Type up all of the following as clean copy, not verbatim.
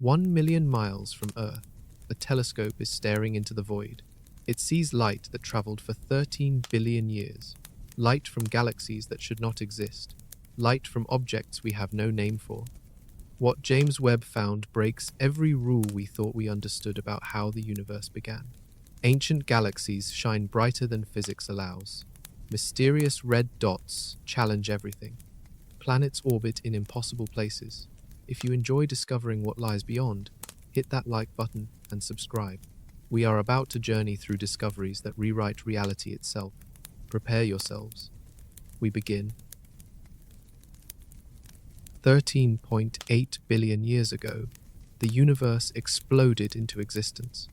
1 million miles from Earth, a telescope is staring into the void. It sees light that traveled for 13 billion years. Light from galaxies that should not exist. Light from objects we have no name for. What James Webb found breaks every rule we thought we understood about how the universe began. Ancient galaxies shine brighter than physics allows. Mysterious red dots challenge everything. Planets orbit in impossible places. If you enjoy discovering what lies beyond, hit that like button and subscribe. We are about to journey through discoveries that rewrite reality itself. Prepare yourselves. We begin. 13.8 billion years ago, the universe exploded into existence.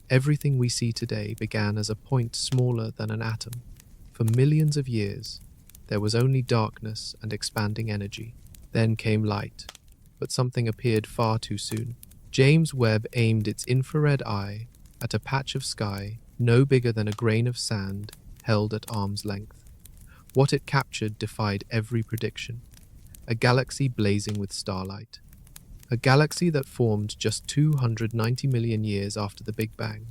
Everything we see today began as a point smaller than an atom. For millions of years, there was only darkness and expanding energy. Then came light, but something appeared far too soon. James Webb aimed its infrared eye at a patch of sky no bigger than a grain of sand held at arm's length. What it captured defied every prediction. A galaxy blazing with starlight. A galaxy that formed just 290 million years after the Big Bang.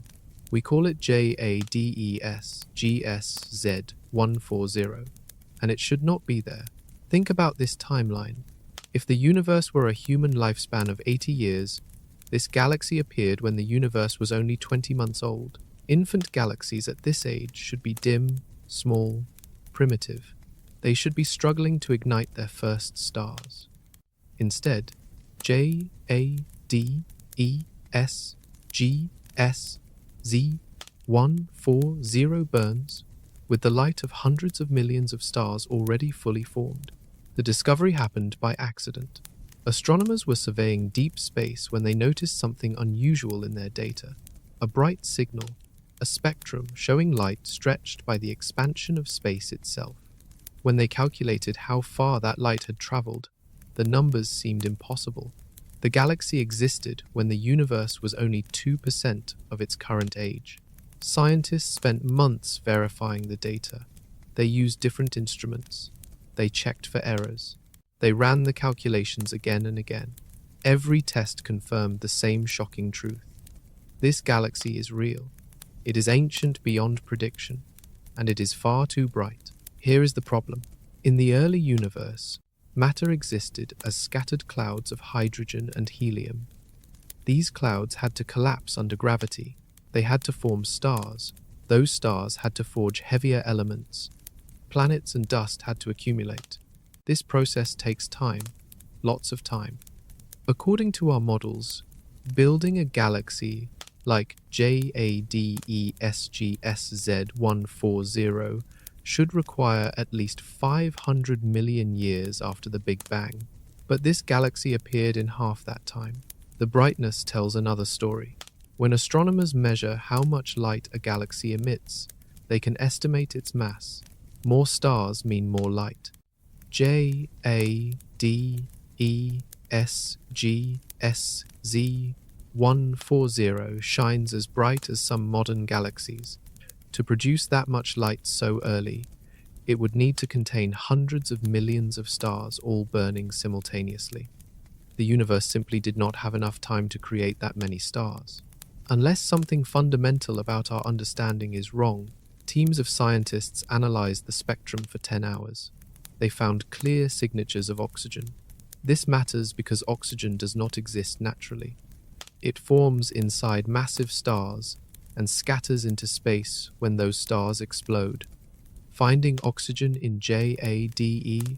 We call it JADES GSZ140, and it should not be there. Think about this timeline. If the universe were a human lifespan of 80 years, this galaxy appeared when the universe was only 20 months old. Infant galaxies at this age should be dim, small, primitive. They should be struggling to ignite their first stars. Instead, JADES GSZ140 burns, with the light of hundreds of millions of stars already fully formed. The discovery happened by accident. Astronomers were surveying deep space when they noticed something unusual in their data. A bright signal, a spectrum showing light stretched by the expansion of space itself. When they calculated how far that light had traveled, the numbers seemed impossible. The galaxy existed when the universe was only 2% of its current age. Scientists spent months verifying the data. They used different instruments. They checked for errors. They ran the calculations again and again. Every test confirmed the same shocking truth. This galaxy is real. It is ancient beyond prediction, and it is far too bright. Here is the problem. In the early universe, matter existed as scattered clouds of hydrogen and helium. These clouds had to collapse under gravity. They had to form stars. Those stars had to forge heavier elements. Planets and dust had to accumulate. This process takes time, lots of time. According to our models, building a galaxy like JADES GSZ140 should require at least 500 million years after the Big Bang. But this galaxy appeared in half that time. The brightness tells another story. When astronomers measure how much light a galaxy emits, they can estimate its mass. More stars mean more light. JADES GSZ140 shines as bright as some modern galaxies. To produce that much light so early, it would need to contain hundreds of millions of stars all burning simultaneously. The universe simply did not have enough time to create that many stars. Unless something fundamental about our understanding is wrong, teams of scientists analyzed the spectrum for 10 hours. They found clear signatures of oxygen. This matters because oxygen does not exist naturally. It forms inside massive stars and scatters into space when those stars explode. Finding oxygen in JADES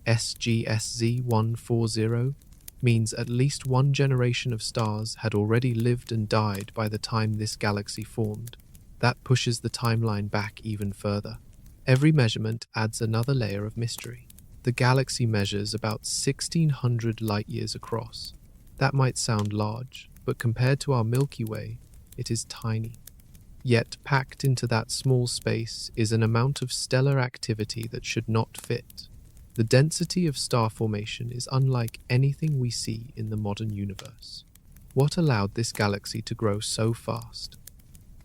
GSZ140 means at least one generation of stars had already lived and died by the time this galaxy formed. That pushes the timeline back even further. Every measurement adds another layer of mystery. The galaxy measures about 1,600 light-years across. That might sound large, but compared to our Milky Way, it is tiny. Yet packed into that small space is an amount of stellar activity that should not fit. The density of star formation is unlike anything we see in the modern universe. What allowed this galaxy to grow so fast?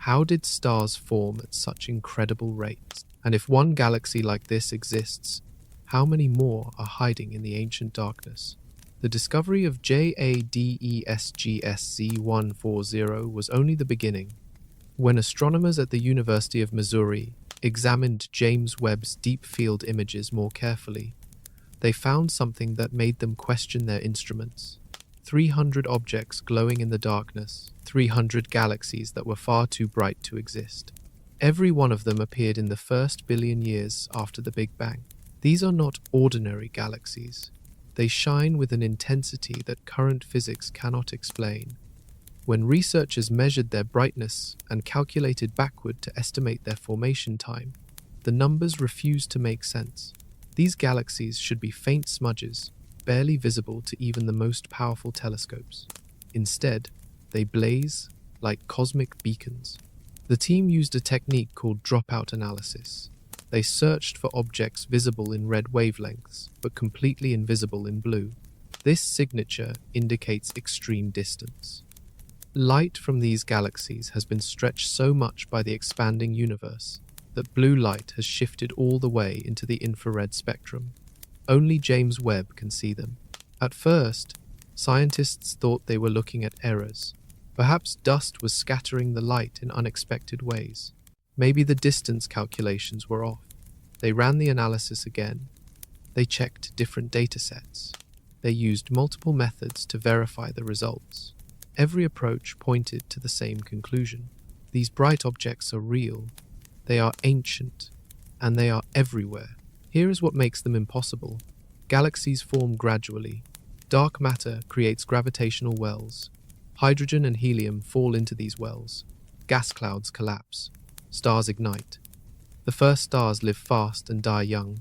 How did stars form at such incredible rates? And if one galaxy like this exists, how many more are hiding in the ancient darkness? The discovery of JADESGSZ140 was only the beginning. When astronomers at the University of Missouri examined James Webb's deep field images more carefully, they found something that made them question their instruments. 300 objects glowing in the darkness, 300 galaxies that were far too bright to exist. Every one of them appeared in the first billion years after the Big Bang. These are not ordinary galaxies. They shine with an intensity that current physics cannot explain. When researchers measured their brightness and calculated backward to estimate their formation time, the numbers refused to make sense. These galaxies should be faint smudges, barely visible to even the most powerful telescopes. Instead, they blaze like cosmic beacons. The team used a technique called dropout analysis. They searched for objects visible in red wavelengths, but completely invisible in blue. This signature indicates extreme distance. Light from these galaxies has been stretched so much by the expanding universe that blue light has shifted all the way into the infrared spectrum. Only James Webb can see them. At first, scientists thought they were looking at errors. Perhaps dust was scattering the light in unexpected ways. Maybe the distance calculations were off. They ran the analysis again. They checked different datasets. They used multiple methods to verify the results. Every approach pointed to the same conclusion. These bright objects are real. They are ancient, and they are everywhere. Here is what makes them impossible. Galaxies form gradually. Dark matter creates gravitational wells. Hydrogen and helium fall into these wells. Gas clouds collapse. Stars ignite. The first stars live fast and die young,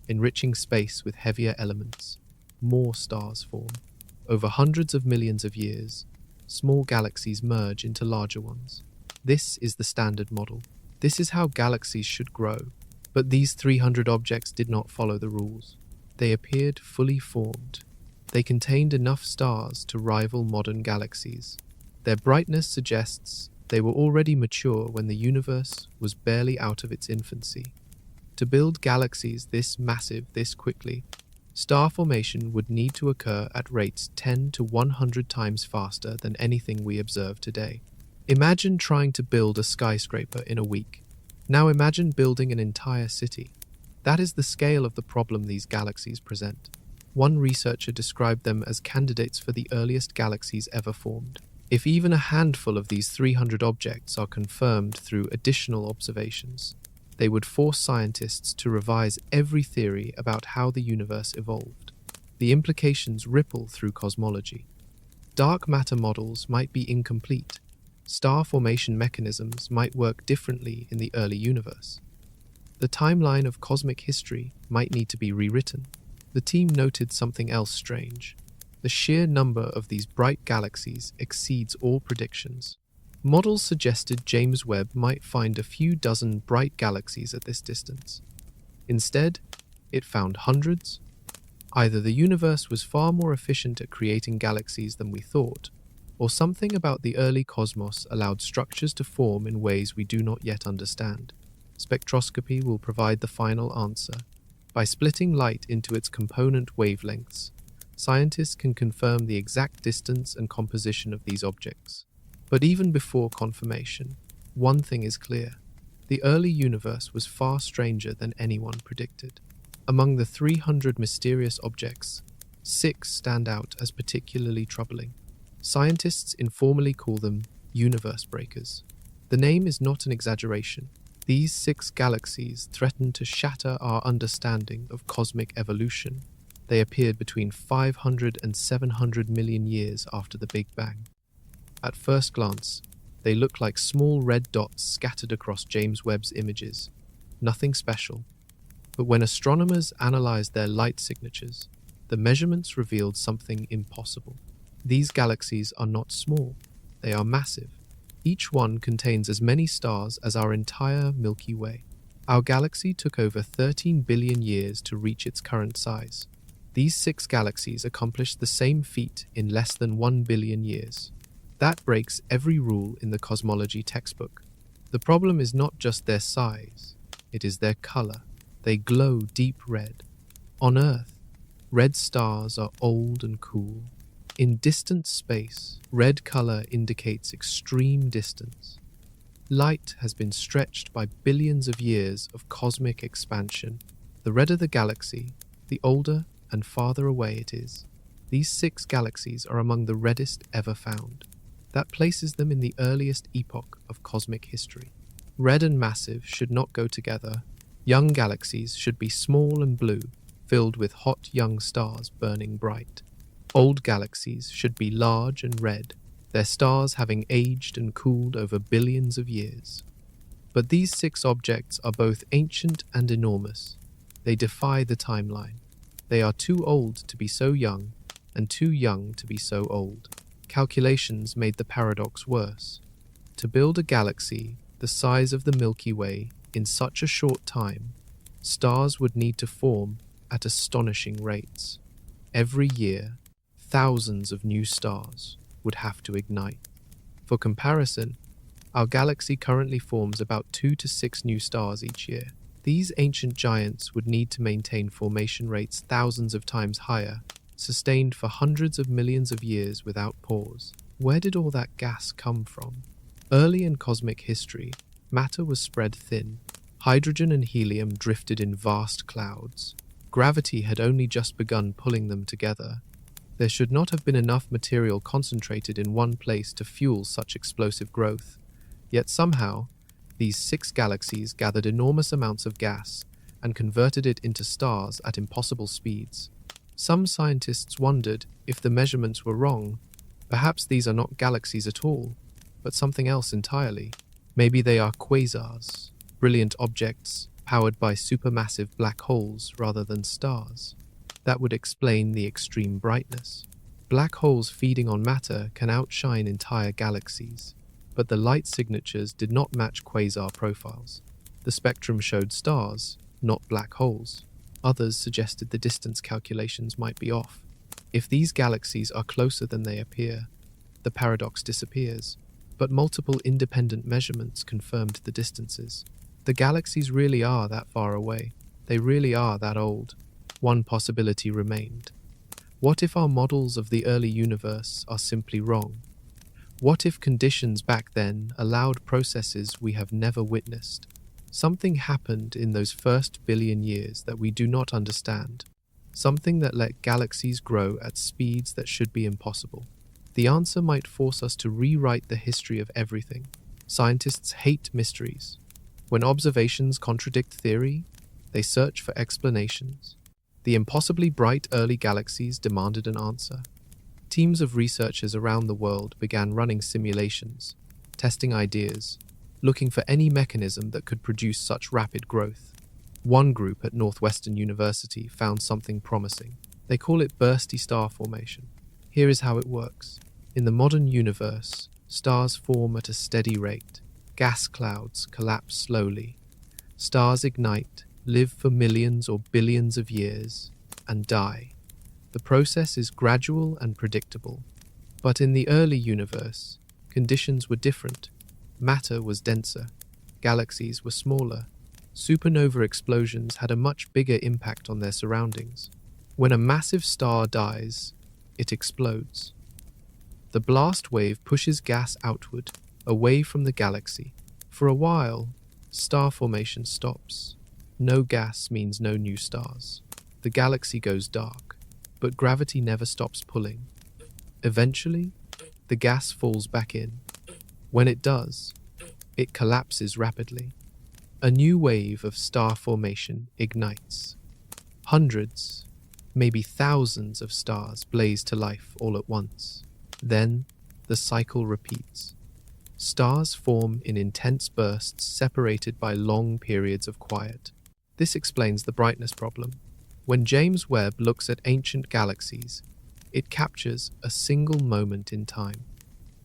enriching space with heavier elements. More stars form. Over hundreds of millions of years, small galaxies merge into larger ones. This is the standard model. This is how galaxies should grow. But these 300 objects did not follow the rules. They appeared fully formed. They contained enough stars to rival modern galaxies. Their brightness suggests they were already mature when the universe was barely out of its infancy. To build galaxies this massive this quickly, star formation would need to occur at rates 10 to 100 times faster than anything we observe today. Imagine trying to build a skyscraper in a week. Now imagine building an entire city. That is the scale of the problem these galaxies present. One researcher described them as candidates for the earliest galaxies ever formed. If even a handful of these 300 objects are confirmed through additional observations, they would force scientists to revise every theory about how the universe evolved. The implications ripple through cosmology. Dark matter models might be incomplete. Star formation mechanisms might work differently in the early universe. The timeline of cosmic history might need to be rewritten. The team noted something else strange. The sheer number of these bright galaxies exceeds all predictions. Models suggested James Webb might find a few dozen bright galaxies at this distance. Instead, it found hundreds. Either the universe was far more efficient at creating galaxies than we thought, or something about the early cosmos allowed structures to form in ways we do not yet understand. Spectroscopy will provide the final answer. By splitting light into its component wavelengths, scientists can confirm the exact distance and composition of these objects. But even before confirmation, one thing is clear. The early universe was far stranger than anyone predicted. Among the 300 mysterious objects, 6 stand out as particularly troubling. Scientists informally call them universe breakers. The name is not an exaggeration. These 6 galaxies threaten to shatter our understanding of cosmic evolution. They appeared between 500 and 700 million years after the Big Bang. At first glance, they look like small red dots scattered across James Webb's images. Nothing special. But when astronomers analyzed their light signatures, the measurements revealed something impossible. These galaxies are not small. They are massive. Each one contains as many stars as our entire Milky Way. Our galaxy took over 13 billion years to reach its current size. These 6 galaxies accomplished the same feat in less than 1 billion years. That breaks every rule in the cosmology textbook. The problem is not just their size, it is their color. They glow deep red. On Earth, Red stars are old and cool. In distant space, red color indicates extreme distance. Light has been stretched by billions of years of cosmic expansion. The redder the galaxy, the older and farther away it is. These 6 galaxies are among the reddest ever found. That places them in the earliest epoch of cosmic history. Red and massive should not go together. Young galaxies should be small and blue, filled with hot young stars burning bright. Old galaxies should be large and red, their stars having aged and cooled over billions of years. But these 6 objects are both ancient and enormous. They defy the timeline. They are too old to be so young, and too young to be so old. Calculations made the paradox worse. To build a galaxy the size of the Milky Way in such a short time, stars would need to form at astonishing rates. Every year, thousands of new stars would have to ignite. For comparison, our galaxy currently forms about 2 to 6 new stars each year. These ancient giants would need to maintain formation rates thousands of times higher, sustained for hundreds of millions of years without pause. Where did all that gas come from? Early in cosmic history, matter was spread thin. Hydrogen and helium drifted in vast clouds. Gravity had only just begun pulling them together. There should not have been enough material concentrated in one place to fuel such explosive growth. Yet somehow, these 6 galaxies gathered enormous amounts of gas and converted it into stars at impossible speeds. Some scientists wondered if the measurements were wrong. Perhaps these are not galaxies at all, but something else entirely. Maybe they are quasars, brilliant objects powered by supermassive black holes rather than stars. That would explain the extreme brightness. Black holes feeding on matter can outshine entire galaxies, but the light signatures did not match quasar profiles. The spectrum showed stars, not black holes. Others suggested the distance calculations might be off. If these galaxies are closer than they appear, the paradox disappears. But multiple independent measurements confirmed the distances. The galaxies really are that far away. They really are that old. One possibility remained. What if our models of the early universe are simply wrong? What if conditions back then allowed processes we have never witnessed? Something happened in those first billion years that we do not understand. Something that let galaxies grow at speeds that should be impossible. The answer might force us to rewrite the history of everything. Scientists hate mysteries. When observations contradict theory, they search for explanations. The impossibly bright early galaxies demanded an answer. Teams of researchers around the world began running simulations, testing ideas, looking for any mechanism that could produce such rapid growth. One group at Northwestern University found something promising. They call it bursty star formation. Here is how it works. In the modern universe, stars form at a steady rate. Gas clouds collapse slowly. Stars ignite, live for millions or billions of years, and die. The process is gradual and predictable. But in the early universe, conditions were different. Matter was denser. Galaxies were smaller. Supernova explosions had a much bigger impact on their surroundings. When a massive star dies, it explodes. The blast wave pushes gas outward, away from the galaxy. For a while, star formation stops. No gas means no new stars. The galaxy goes dark, but gravity never stops pulling. Eventually, the gas falls back in. When it does, it collapses rapidly. A new wave of star formation ignites. Hundreds, maybe thousands of stars blaze to life all at once. Then, the cycle repeats. Stars form in intense bursts separated by long periods of quiet. This explains the brightness problem. When James Webb looks at ancient galaxies, it captures a single moment in time.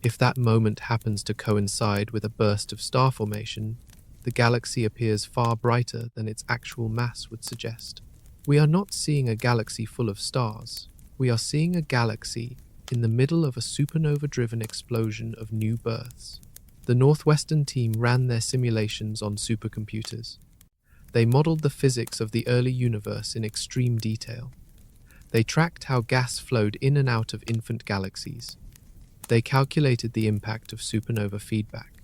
If that moment happens to coincide with a burst of star formation, the galaxy appears far brighter than its actual mass would suggest. We are not seeing a galaxy full of stars. We are seeing a galaxy in the middle of a supernova-driven explosion of new births. The Northwestern team ran their simulations on supercomputers. They modeled the physics of the early universe in extreme detail. They tracked how gas flowed in and out of infant galaxies. They calculated the impact of supernova feedback.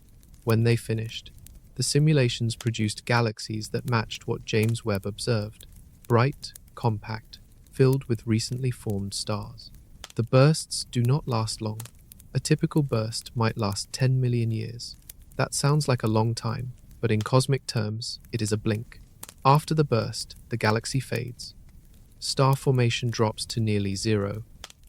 When they finished, the simulations produced galaxies that matched what James Webb observed: bright, compact, filled with recently formed stars. The bursts do not last long. A typical burst might last 10 million years. That sounds like a long time, but in cosmic terms, it is a blink. After the burst, the galaxy fades. Star formation drops to nearly zero.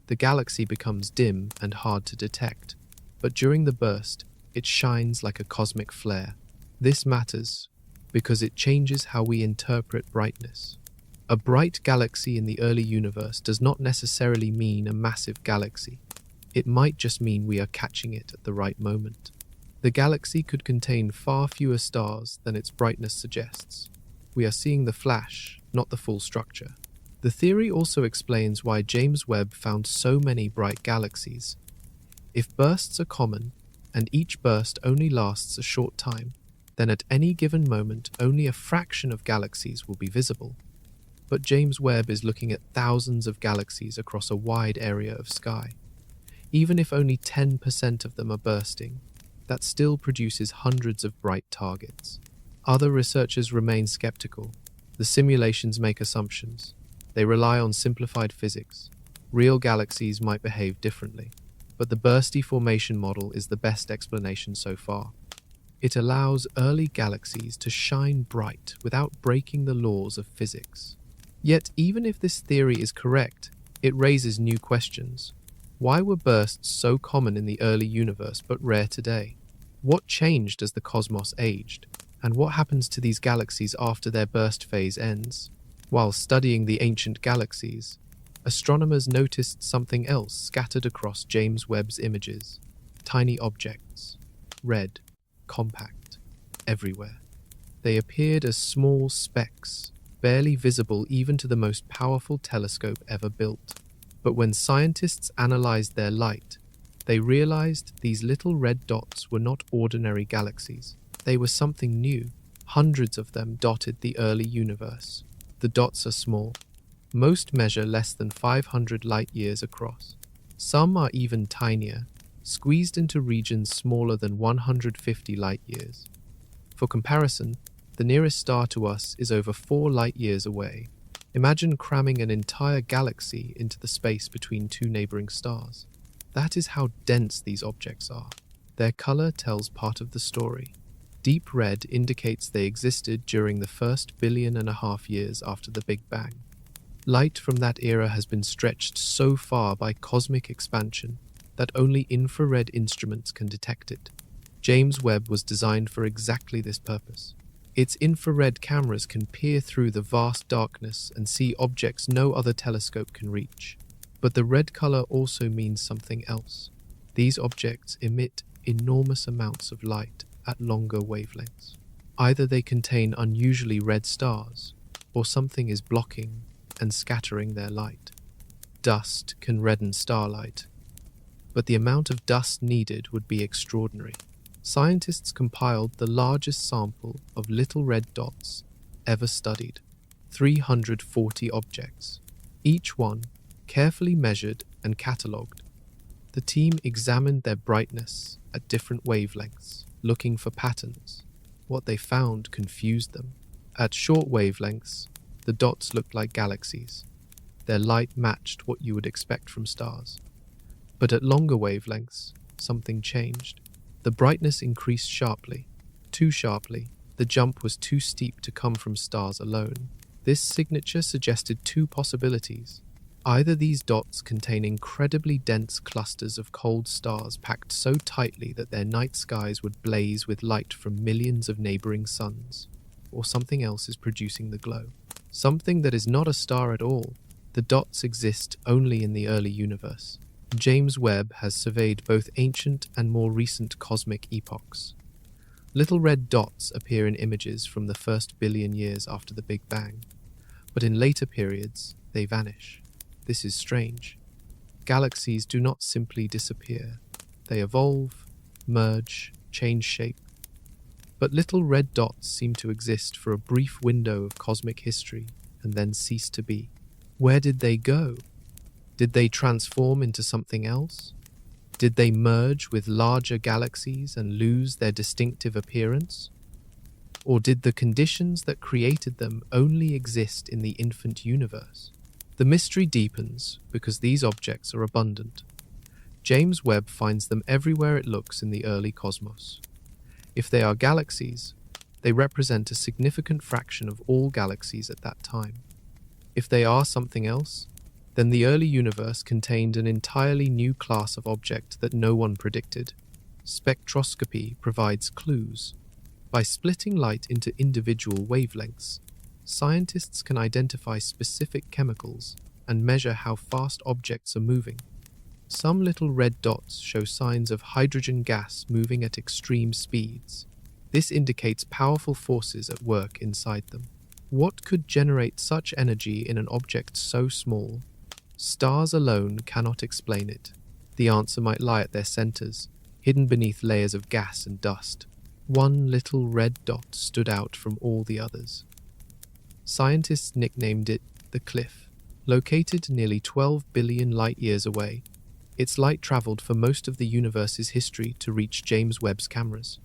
The galaxy becomes dim and hard to detect. But during the burst, it shines like a cosmic flare. This matters because it changes how we interpret brightness. A bright galaxy in the early universe does not necessarily mean a massive galaxy. It might just mean we are catching it at the right moment. The galaxy could contain far fewer stars than its brightness suggests. We are seeing the flash, not the full structure. The theory also explains why James Webb found so many bright galaxies. If bursts are common, and each burst only lasts a short time, then at any given moment only a fraction of galaxies will be visible. But James Webb is looking at thousands of galaxies across a wide area of sky. Even if only 10% of them are bursting, that still produces hundreds of bright targets. Other researchers remain skeptical. The simulations make assumptions. They rely on simplified physics. Real galaxies might behave differently, but the bursty formation model is the best explanation so far. It allows early galaxies to shine bright without breaking the laws of physics. Yet, even if this theory is correct, it raises new questions. Why were bursts so common in the early universe but rare today? What changed as the cosmos aged? And what happens to these galaxies after their burst phase ends? While studying the ancient galaxies, astronomers noticed something else scattered across James Webb's images. Tiny objects, red, compact, everywhere. They appeared as small specks, barely visible even to the most powerful telescope ever built. But when scientists analyzed their light, they realized these little red dots were not ordinary galaxies. They were something new. Hundreds of them dotted the early universe. The dots are small. Most measure less than 500 light-years across. Some are even tinier, squeezed into regions smaller than 150 light-years. For comparison, the nearest star to us is over 4 light-years away. Imagine cramming an entire galaxy into the space between two neighboring stars. That is how dense these objects are. Their color tells part of the story. Deep red indicates they existed during the first 1.5 billion years after the Big Bang. Light from that era has been stretched so far by cosmic expansion that only infrared instruments can detect it. James Webb was designed for exactly this purpose. Its infrared cameras can peer through the vast darkness and see objects no other telescope can reach. But the red color also means something else. These objects emit enormous amounts of light at longer wavelengths. Either they contain unusually red stars, or something is blocking and scattering their light. Dust can redden starlight, but the amount of dust needed would be extraordinary. Scientists compiled the largest sample of little red dots ever studied, 340 objects, each one carefully measured and catalogued. The team examined their brightness at different wavelengths, looking for patterns. What they found confused them. At short wavelengths, the dots looked like galaxies. Their light matched what you would expect from stars. But at longer wavelengths, something changed. The brightness increased sharply. Too sharply. The jump was too steep to come from stars alone. This signature suggested two possibilities. Either these dots contain incredibly dense clusters of cold stars packed so tightly that their night skies would blaze with light from millions of neighboring suns, or something else is producing the glow. Something that is not a star at all. The dots exist only in the early universe. James Webb has surveyed both ancient and more recent cosmic epochs. Little red dots appear in images from the first 1 billion years after the Big Bang, but in later periods, they vanish. This is strange. Galaxies do not simply disappear. They evolve, merge, change shape. But little red dots seem to exist for a brief window of cosmic history and then cease to be. Where did they go? Did they transform into something else? Did they merge with larger galaxies and lose their distinctive appearance? Or did the conditions that created them only exist in the infant universe? The mystery deepens because these objects are abundant. James Webb finds them everywhere it looks in the early cosmos. If they are galaxies, they represent a significant fraction of all galaxies at that time. If they are something else, then the early universe contained an entirely new class of object that no one predicted. Spectroscopy provides clues. By splitting light into individual wavelengths, scientists can identify specific chemicals and measure how fast objects are moving. Some little red dots show signs of hydrogen gas moving at extreme speeds. This indicates powerful forces at work inside them. What could generate such energy in an object so small? Stars alone cannot explain it. The answer might lie at their centers, hidden beneath layers of gas and dust. One little red dot stood out from all the others. Scientists nicknamed it the Cliff. Located nearly 12 billion light-years away, its light traveled for most of the universe's history to reach James Webb's cameras.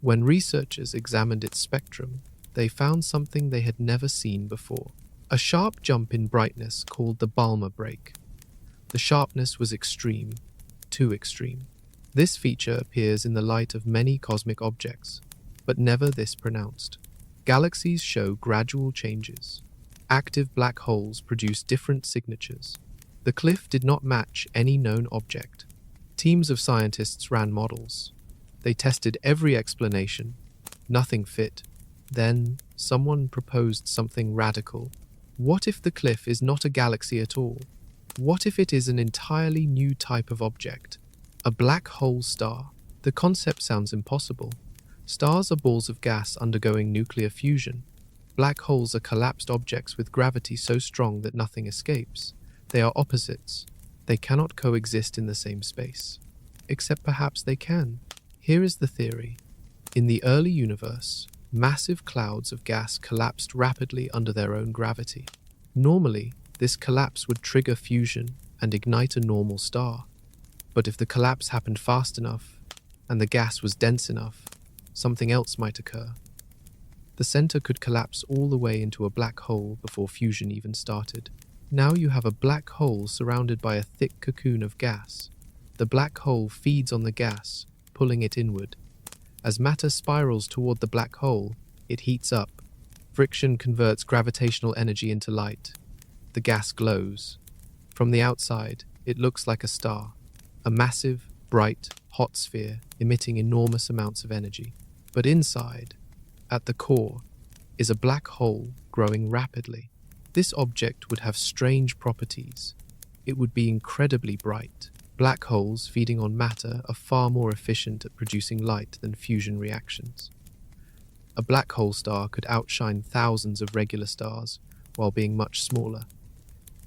When researchers examined its spectrum, they found something they had never seen before. A sharp jump in brightness called the Balmer break. The sharpness was extreme, too extreme. This feature appears in the light of many cosmic objects, but never this pronounced. Galaxies show gradual changes. Active black holes produce different signatures. The cliff did not match any known object. Teams of scientists ran models. They tested every explanation. Nothing fit. Then, someone proposed something radical. What if the cliff is not a galaxy at all? What if it is an entirely new type of object? A black hole star. The concept sounds impossible. Stars are balls of gas undergoing nuclear fusion. Black holes are collapsed objects with gravity so strong that nothing escapes. They are opposites. They cannot coexist in the same space. Except perhaps they can. Here is the theory. In the early universe, massive clouds of gas collapsed rapidly under their own gravity. Normally, this collapse would trigger fusion and ignite a normal star. But if the collapse happened fast enough, and the gas was dense enough, something else might occur. The center could collapse all the way into a black hole before fusion even started. Now you have a black hole surrounded by a thick cocoon of gas. The black hole feeds on the gas, pulling it inward. As matter spirals toward the black hole, it heats up. Friction converts gravitational energy into light. The gas glows. From the outside, it looks like a star, a massive, bright, hot sphere emitting enormous amounts of energy. But inside, at the core, is a black hole growing rapidly. This object would have strange properties. It would be incredibly bright. Black holes feeding on matter are far more efficient at producing light than fusion reactions. A black hole star could outshine thousands of regular stars while being much smaller.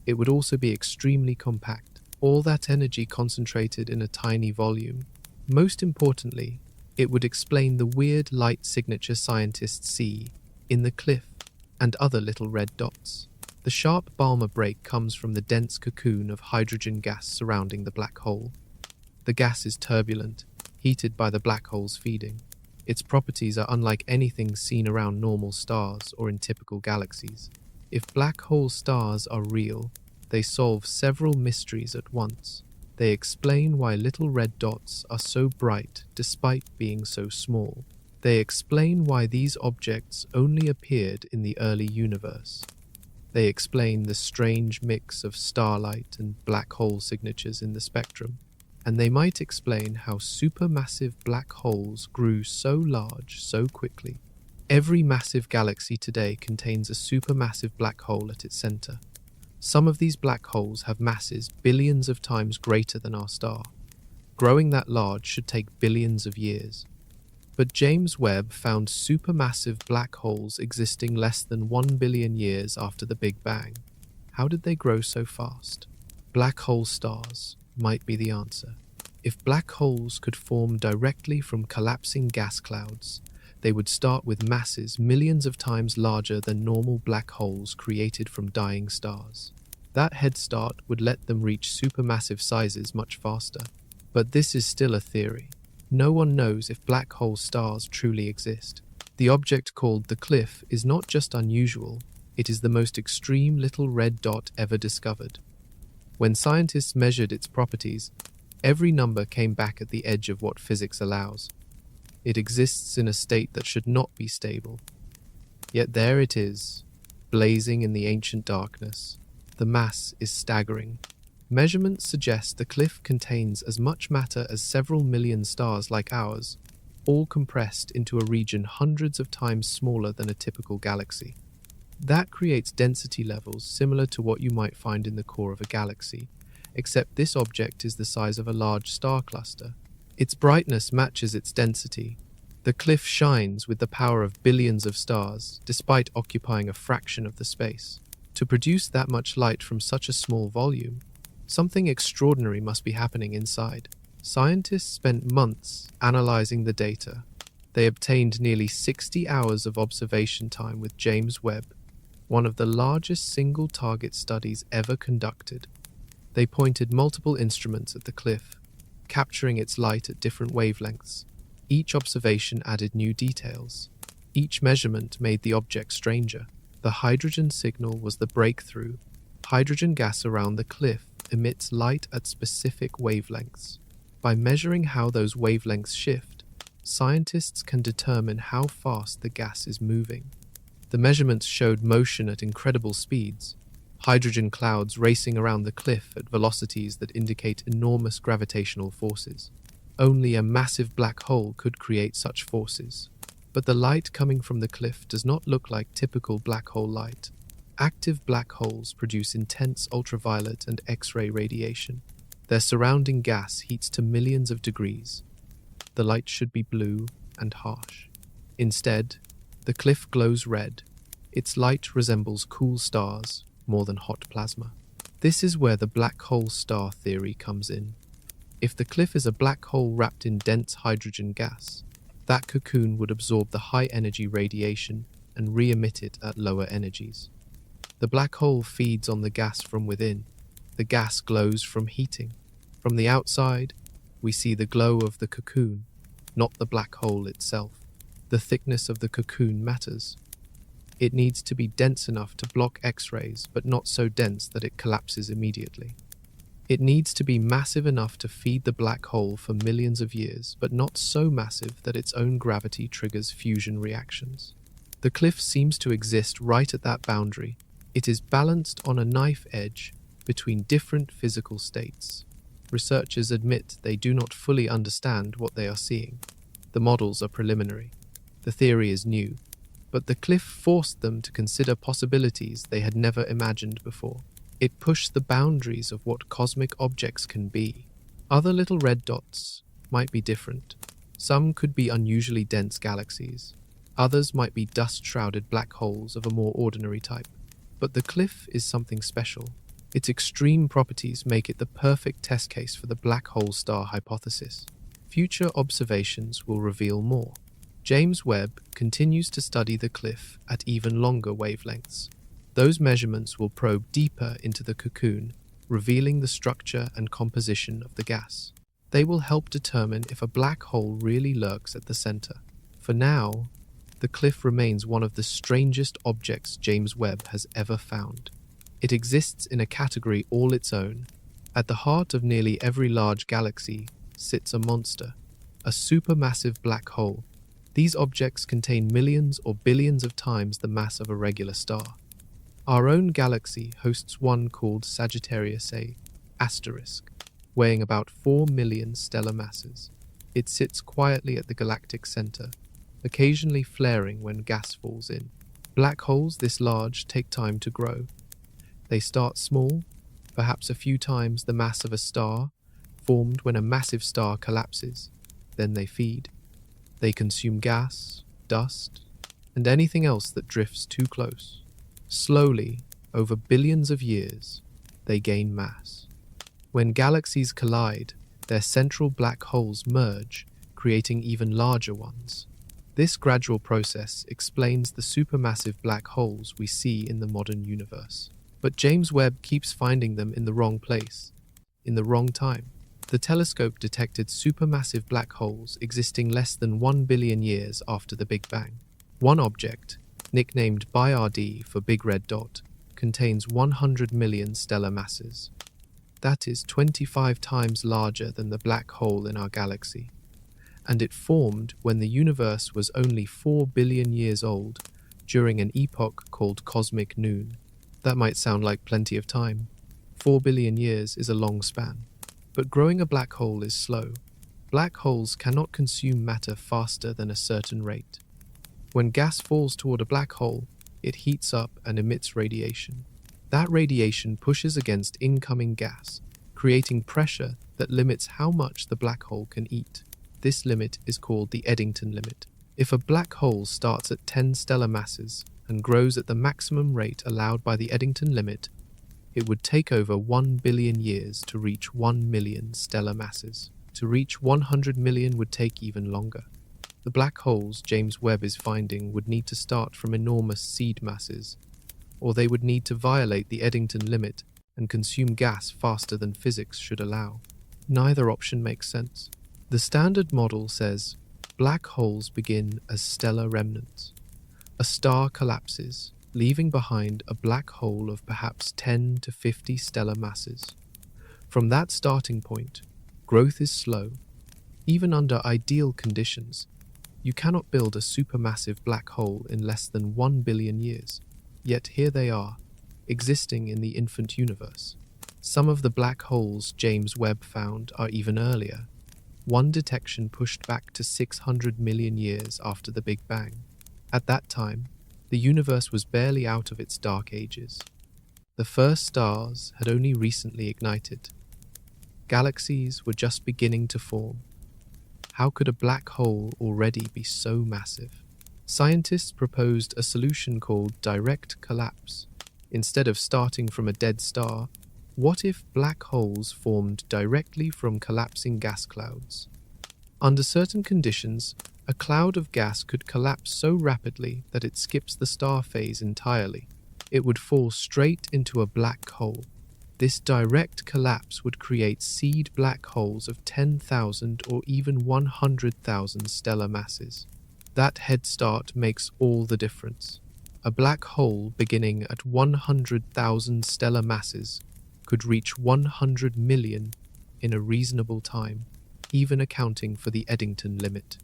It would also be extremely compact, all that energy concentrated in a tiny volume. Most importantly, it would explain the weird light signature scientists see in the cliff and other little red dots. The sharp Balmer break comes from the dense cocoon of hydrogen gas surrounding the black hole. The gas is turbulent, heated by the black hole's feeding. Its properties are unlike anything seen around normal stars or in typical galaxies. If black hole stars are real, they solve several mysteries at once. They explain why little red dots are so bright despite being so small. They explain why these objects only appeared in the early universe. They explain the strange mix of starlight and black hole signatures in the spectrum. And they might explain how supermassive black holes grew so large so quickly. Every massive galaxy today contains a supermassive black hole at its center. Some of these black holes have masses billions of times greater than our star. Growing that large should take billions of years. But James Webb found supermassive black holes existing less than 1 billion years after the Big Bang. How did they grow so fast? Black hole stars might be the answer. If black holes could form directly from collapsing gas clouds, they would start with masses millions of times larger than normal black holes created from dying stars. That head start would let them reach supermassive sizes much faster. But this is still a theory. No one knows if black hole stars truly exist. The object called the cliff is not just unusual, it is the most extreme little red dot ever discovered. When scientists measured its properties, every number came back at the edge of what physics allows. It exists in a state that should not be stable. Yet there it is, blazing in the ancient darkness. The mass is staggering. Measurements suggest the cliff contains as much matter as several million stars like ours, all compressed into a region hundreds of times smaller than a typical galaxy. That creates density levels similar to what you might find in the core of a galaxy, except this object is the size of a large star cluster. Its brightness matches its density. The cliff shines with the power of billions of stars, despite occupying a fraction of the space. To produce that much light from such a small volume, something extraordinary must be happening inside. Scientists spent months analyzing the data. They obtained nearly 60 hours of observation time with James Webb, one of the largest single-target studies ever conducted. They pointed multiple instruments at the cliff, capturing its light at different wavelengths. Each observation added new details. Each measurement made the object stranger. The hydrogen signal was the breakthrough. Hydrogen gas around the cliff emits light at specific wavelengths. By measuring how those wavelengths shift, scientists can determine how fast the gas is moving. The measurements showed motion at incredible speeds, hydrogen clouds racing around the cliff at velocities that indicate enormous gravitational forces. Only a massive black hole could create such forces. But the light coming from the cliff does not look like typical black hole light. Active black holes produce intense ultraviolet and X-ray radiation. Their surrounding gas heats to millions of degrees. The light should be blue and harsh. Instead, the cliff glows red. Its light resembles cool stars more than hot plasma. This is where the black hole star theory comes in. If the cliff is a black hole wrapped in dense hydrogen gas, that cocoon would absorb the high-energy radiation and re-emit it at lower energies. The black hole feeds on the gas from within. The gas glows from heating. From the outside, we see the glow of the cocoon, not the black hole itself. The thickness of the cocoon matters. It needs to be dense enough to block X-rays, but not so dense that it collapses immediately. It needs to be massive enough to feed the black hole for millions of years, but not so massive that its own gravity triggers fusion reactions. The cliff seems to exist right at that boundary. It is balanced on a knife edge between different physical states. Researchers admit they do not fully understand what they are seeing. The models are preliminary. The theory is new, but the cliff forced them to consider possibilities they had never imagined before. It pushed the boundaries of what cosmic objects can be. Other little red dots might be different. Some could be unusually dense galaxies. Others might be dust-shrouded black holes of a more ordinary type. But the cliff is something special. Its extreme properties make it the perfect test case for the black hole star hypothesis. Future observations will reveal more. James Webb continues to study the cliff at even longer wavelengths. Those measurements will probe deeper into the cocoon, revealing the structure and composition of the gas. They will help determine if a black hole really lurks at the center. For now, the cliff remains one of the strangest objects James Webb has ever found. It exists in a category all its own. At the heart of nearly every large galaxy sits a monster, a supermassive black hole. These objects contain millions or billions of times the mass of a regular star. Our own galaxy hosts one called Sagittarius A*, weighing about 4 million stellar masses. It sits quietly at the galactic center, occasionally flaring when gas falls in. Black holes this large take time to grow. They start small, perhaps a few times the mass of a star, formed when a massive star collapses. Then they feed. They consume gas, dust, and anything else that drifts too close. Slowly, over billions of years, they gain mass. When galaxies collide, their central black holes merge, creating even larger ones. This gradual process explains the supermassive black holes we see in the modern universe. But James Webb keeps finding them in the wrong place, in the wrong time. The telescope detected supermassive black holes existing less than 1 billion years after the Big Bang. One object, nicknamed BIRD for Big Red Dot, contains 100 million stellar masses. That is 25 times larger than the black hole in our galaxy. And it formed when the universe was only 4 billion years old, during an epoch called cosmic noon. That might sound like plenty of time. 4 billion years is a long span. But growing a black hole is slow. Black holes cannot consume matter faster than a certain rate. When gas falls toward a black hole, it heats up and emits radiation. That radiation pushes against incoming gas, creating pressure that limits how much the black hole can eat. This limit is called the Eddington limit. If a black hole starts at 10 stellar masses and grows at the maximum rate allowed by the Eddington limit, it would take over 1 billion years to reach 1 million stellar masses. To reach 100 million would take even longer. The black holes James Webb is finding would need to start from enormous seed masses, or they would need to violate the Eddington limit and consume gas faster than physics should allow. Neither option makes sense. The standard model says black holes begin as stellar remnants. A star collapses, leaving behind a black hole of perhaps 10 to 50 stellar masses. From that starting point, growth is slow. Even under ideal conditions, you cannot build a supermassive black hole in less than 1 billion years. Yet here they are, existing in the infant universe. Some of the black holes James Webb found are even earlier. One detection pushed back to 600 million years after the Big Bang. At that time, the universe was barely out of its dark ages. The first stars had only recently ignited. Galaxies were just beginning to form. How could a black hole already be so massive? Scientists proposed a solution called direct collapse. Instead of starting from a dead star, what if black holes formed directly from collapsing gas clouds? Under certain conditions, a cloud of gas could collapse so rapidly that it skips the star phase entirely. It would fall straight into a black hole. This direct collapse would create seed black holes of 10,000 or even 100,000 stellar masses. That head start makes all the difference. A black hole beginning at 100,000 stellar masses could reach 100 million in a reasonable time, even accounting for the Eddington limit.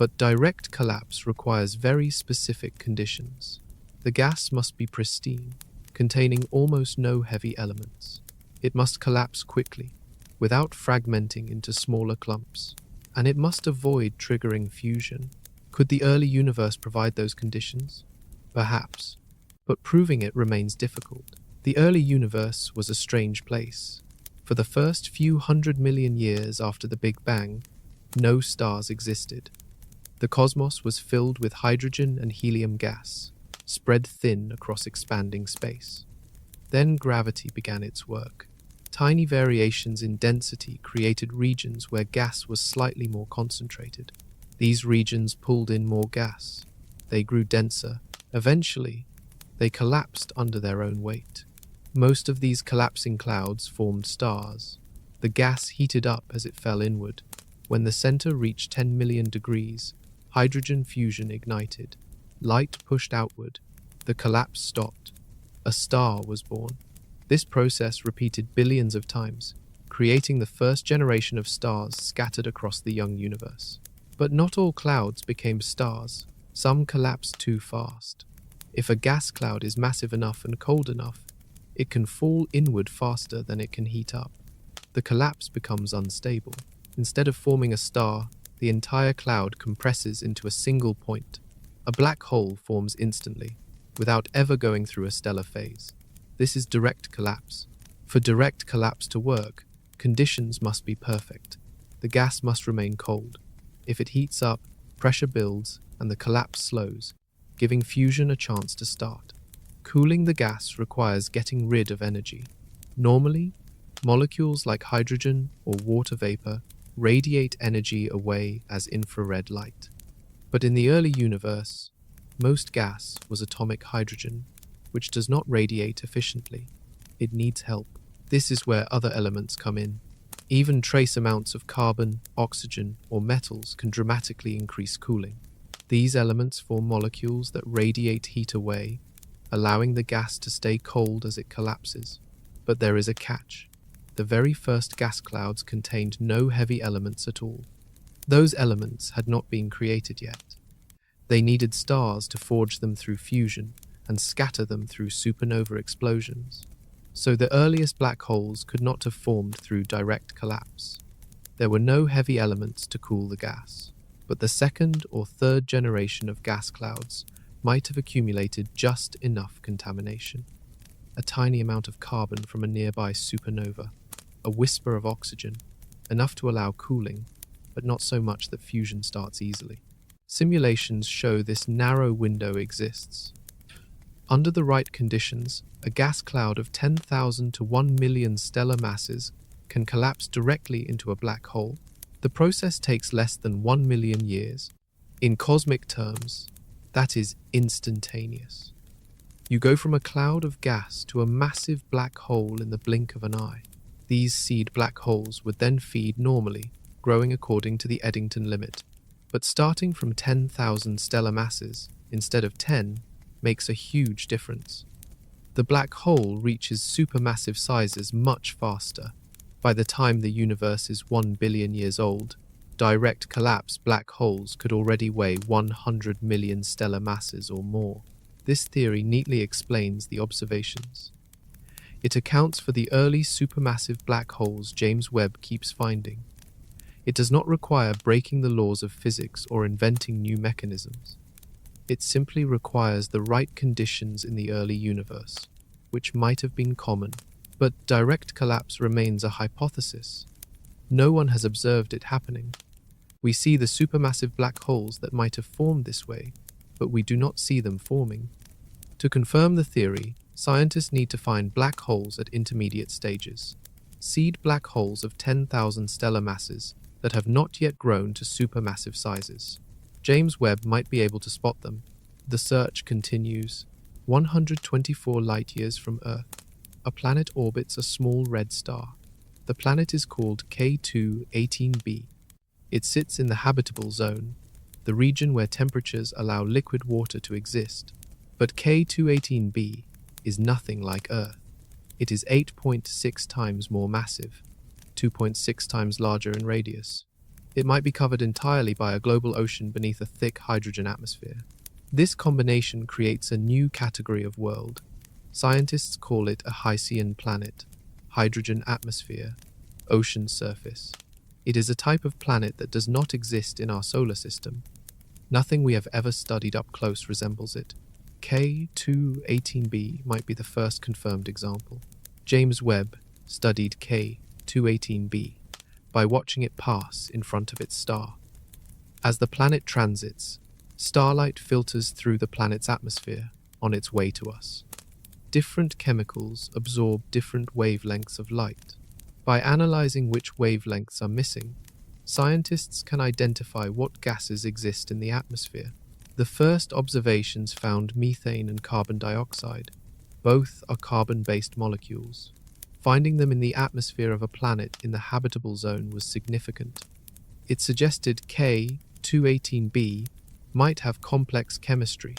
But direct collapse requires very specific conditions. The gas must be pristine, containing almost no heavy elements. It must collapse quickly, without fragmenting into smaller clumps, and it must avoid triggering fusion. Could the early universe provide those conditions? Perhaps, but proving it remains difficult. The early universe was a strange place. For the first few 100 million years after the Big Bang, no stars existed. The cosmos was filled with hydrogen and helium gas, spread thin across expanding space. Then gravity began its work. Tiny variations in density created regions where gas was slightly more concentrated. These regions pulled in more gas. They grew denser. Eventually, they collapsed under their own weight. Most of these collapsing clouds formed stars. The gas heated up as it fell inward. When the center reached 10 million degrees, hydrogen fusion ignited. Light pushed outward. The collapse stopped. A star was born. This process repeated billions of times, creating the first generation of stars scattered across the young universe. But not all clouds became stars. Some collapsed too fast. If a gas cloud is massive enough and cold enough, it can fall inward faster than it can heat up. The collapse becomes unstable. Instead of forming a star, the entire cloud compresses into a single point. A black hole forms instantly, without ever going through a stellar phase. This is direct collapse. For direct collapse to work, conditions must be perfect. The gas must remain cold. If it heats up, pressure builds and the collapse slows, giving fusion a chance to start. Cooling the gas requires getting rid of energy. Normally, molecules like hydrogen or water vapor radiate energy away as infrared light. But in the early universe, most gas was atomic hydrogen. which does not radiate efficiently. It needs help. This is where other elements come in. Even trace amounts of carbon, oxygen, or metals can dramatically increase cooling. These elements form molecules that radiate heat away, allowing the gas to stay cold as it collapses. But there is a catch. The very first gas clouds contained no heavy elements at all. Those elements had not been created yet. They needed stars to forge them through fusion and scatter them through supernova explosions. So the earliest black holes could not have formed through direct collapse. There were no heavy elements to cool the gas, but the second or third generation of gas clouds might have accumulated just enough contamination. A tiny amount of carbon from a nearby supernova, a whisper of oxygen, enough to allow cooling, but not so much that fusion starts easily. Simulations show this narrow window exists. Under the right conditions, a gas cloud of 10,000 to 1 million stellar masses can collapse directly into a black hole. The process takes less than 1 million years. In cosmic terms, that is instantaneous. You go from a cloud of gas to a massive black hole in the blink of an eye. These seed black holes would then feed normally, growing according to the Eddington limit. But starting from 10,000 stellar masses instead of 10 makes a huge difference. The black hole reaches supermassive sizes much faster. By the time the universe is 1 billion years old, direct collapse black holes could already weigh 100 million stellar masses or more. This theory neatly explains the observations. It accounts for the early supermassive black holes James Webb keeps finding. It does not require breaking the laws of physics or inventing new mechanisms. It simply requires the right conditions in the early universe, which might have been common. But direct collapse remains a hypothesis. No one has observed it happening. We see the supermassive black holes that might have formed this way, but we do not see them forming. To confirm the theory, scientists need to find black holes at intermediate stages, seed black holes of 10,000 stellar masses that have not yet grown to supermassive sizes. James Webb might be able to spot them. The search continues. 124 light-years from Earth, a planet orbits a small red star. The planet is called K2-18b. It sits in the habitable zone, the region where temperatures allow liquid water to exist. But K2-18b is nothing like Earth. It is 8.6 times more massive, 2.6 times larger in radius. It might be covered entirely by a global ocean beneath a thick hydrogen atmosphere. This combination creates a new category of world. Scientists call it a Hycean planet, hydrogen atmosphere, ocean surface. It is a type of planet that does not exist in our solar system. Nothing we have ever studied up close resembles it. K2-18b might be the first confirmed example. James Webb studied K2-18b by watching it pass in front of its star. As the planet transits, starlight filters through the planet's atmosphere on its way to us. Different chemicals absorb different wavelengths of light. By analyzing which wavelengths are missing, scientists can identify what gases exist in the atmosphere. The first observations found methane and carbon dioxide. Both are carbon-based molecules. Finding them in the atmosphere of a planet in the habitable zone was significant. It suggested K2-18b might have complex chemistry.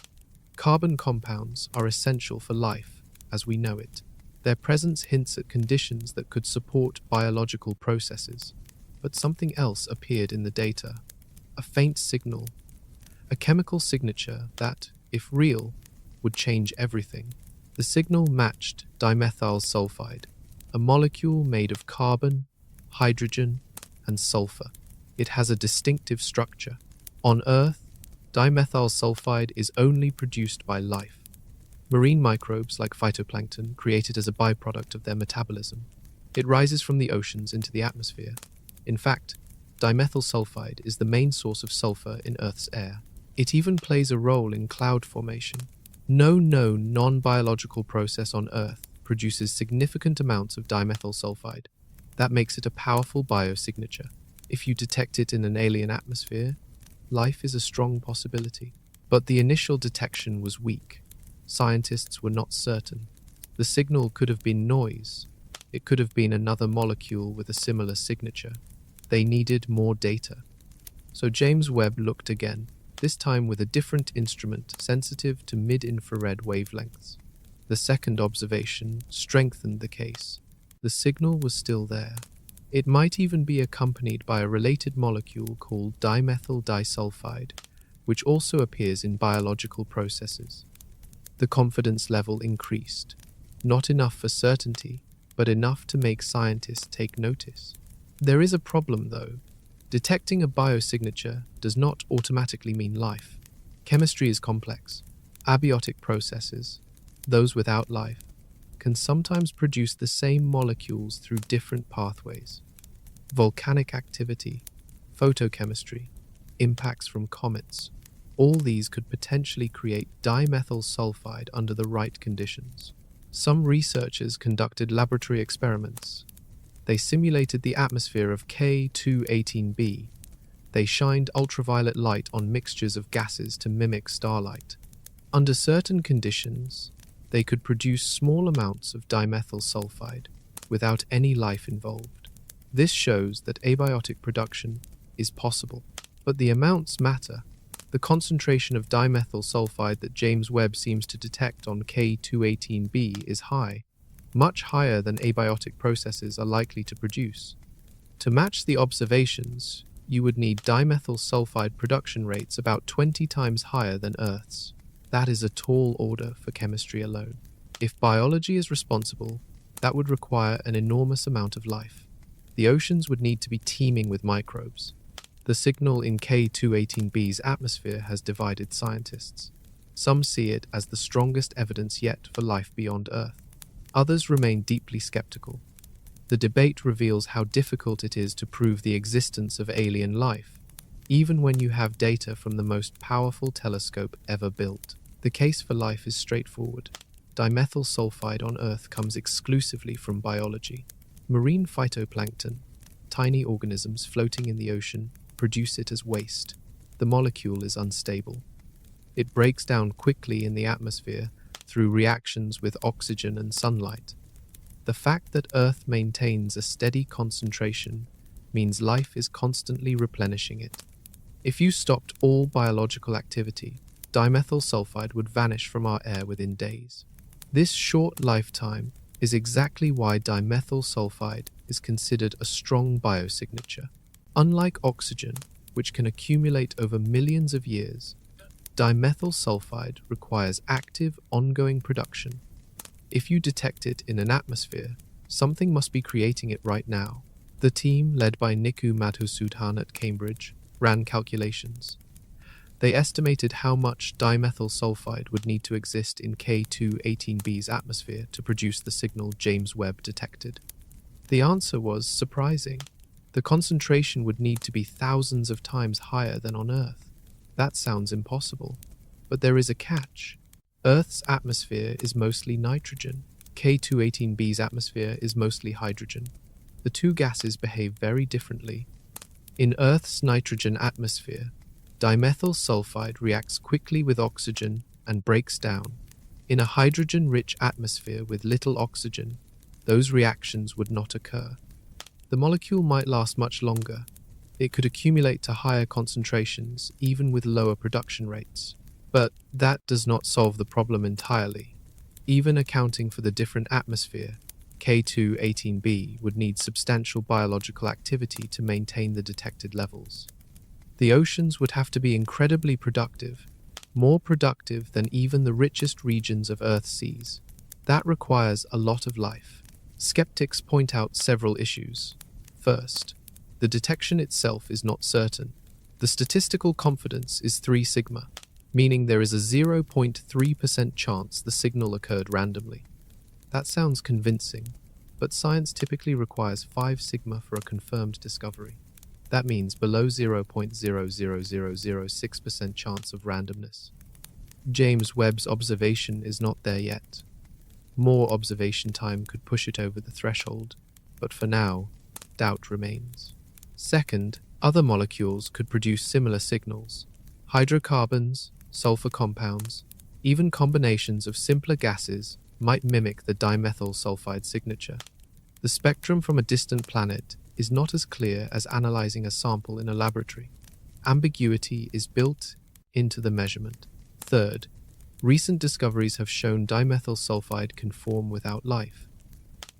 Carbon compounds are essential for life as we know it. Their presence hints at conditions that could support biological processes. But something else appeared in the data. A faint signal. A chemical signature that, if real, would change everything. The signal matched dimethyl sulfide, a molecule made of carbon, hydrogen, and sulfur. It has a distinctive structure. On Earth, dimethyl sulfide is only produced by life. Marine microbes like phytoplankton create it as a byproduct of their metabolism. It rises from the oceans into the atmosphere. In fact, dimethyl sulfide is the main source of sulfur in Earth's air. It even plays a role in cloud formation. No known non-biological process on Earth produces significant amounts of dimethyl sulfide. That makes it a powerful biosignature. If you detect it in an alien atmosphere, life is a strong possibility. But the initial detection was weak. scientists were not certain. The signal could have been noise. It could have been another molecule with a similar signature. They needed more data. So James Webb looked again, this time with a different instrument sensitive to mid-infrared wavelengths. The second observation strengthened the case. The signal was still there. It might even be accompanied by a related molecule called dimethyl disulfide, which also appears in biological processes. The confidence level increased. Not enough for certainty, but enough to make scientists take notice. There is a problem, though. Detecting a biosignature does not automatically mean life. Chemistry is complex. Abiotic processes, those without life, can sometimes produce the same molecules through different pathways. Volcanic activity, photochemistry, impacts from comets, all these could potentially create dimethyl sulfide under the right conditions. Some researchers conducted laboratory experiments. They simulated the atmosphere of K218b. They shined ultraviolet light on mixtures of gases to mimic starlight. Under certain conditions, they could produce small amounts of dimethyl sulfide without any life involved. This shows that abiotic production is possible, but the amounts matter. The concentration of dimethyl sulfide that James Webb seems to detect on K218b is high, much higher than abiotic processes are likely to produce. To match the observations, you would need dimethyl sulfide production rates about 20 times higher than Earth's. That is a tall order for chemistry alone. If biology is responsible, that would require an enormous amount of life. The oceans would need to be teeming with microbes. The signal in K218b's atmosphere has divided scientists. Some see it as the strongest evidence yet for life beyond Earth. Others remain deeply skeptical. The debate reveals how difficult it is to prove the existence of alien life, even when you have data from the most powerful telescope ever built. The case for life is straightforward. Dimethyl sulfide on Earth comes exclusively from biology. Marine phytoplankton, tiny organisms floating in the ocean, produce it as waste. The molecule is unstable. It breaks down quickly in the atmosphere through reactions with oxygen and sunlight. The fact that Earth maintains a steady concentration means life is constantly replenishing it. If you stopped all biological activity, dimethyl sulfide would vanish from our air within days. This short lifetime is exactly why dimethyl sulfide is considered a strong biosignature. Unlike oxygen, which can accumulate over millions of years, dimethyl sulfide requires active, ongoing production. If you detect it in an atmosphere, something must be creating it right now. The team, led by Niku Madhusudhan at Cambridge, ran calculations. They estimated how much dimethyl sulfide would need to exist in K218b's atmosphere to produce the signal James Webb detected. The answer was surprising. The concentration would need to be thousands of times higher than on Earth. That sounds impossible. But there is a catch. Earth's atmosphere is mostly nitrogen. K218b's atmosphere is mostly hydrogen. The two gases behave very differently. In Earth's nitrogen atmosphere, dimethyl sulfide reacts quickly with oxygen and breaks down. In a hydrogen-rich atmosphere with little oxygen, those reactions would not occur. The molecule might last much longer. It could accumulate to higher concentrations, even with lower production rates. But that does not solve the problem entirely. Even accounting for the different atmosphere, K218b would need substantial biological activity to maintain the detected levels. The oceans would have to be incredibly productive, more productive than even the richest regions of Earth's seas. That requires a lot of life. Skeptics point out several issues. First, the detection itself is not certain. The statistical confidence is 3 sigma, meaning there is a 0.3% chance the signal occurred randomly. That sounds convincing, but science typically requires 5 sigma for a confirmed discovery. That means below 0.00006% chance of randomness. James Webb's observation is not there yet. More observation time could push it over the threshold, but for now, doubt remains. Second, other molecules could produce similar signals. Hydrocarbons, sulfur compounds, Even combinations of simpler gases might mimic the dimethyl sulfide signature. The spectrum from a distant planet is not as clear as analyzing a sample in a laboratory. Ambiguity is built into the measurement. Third, recent discoveries have shown dimethyl sulfide can form without life.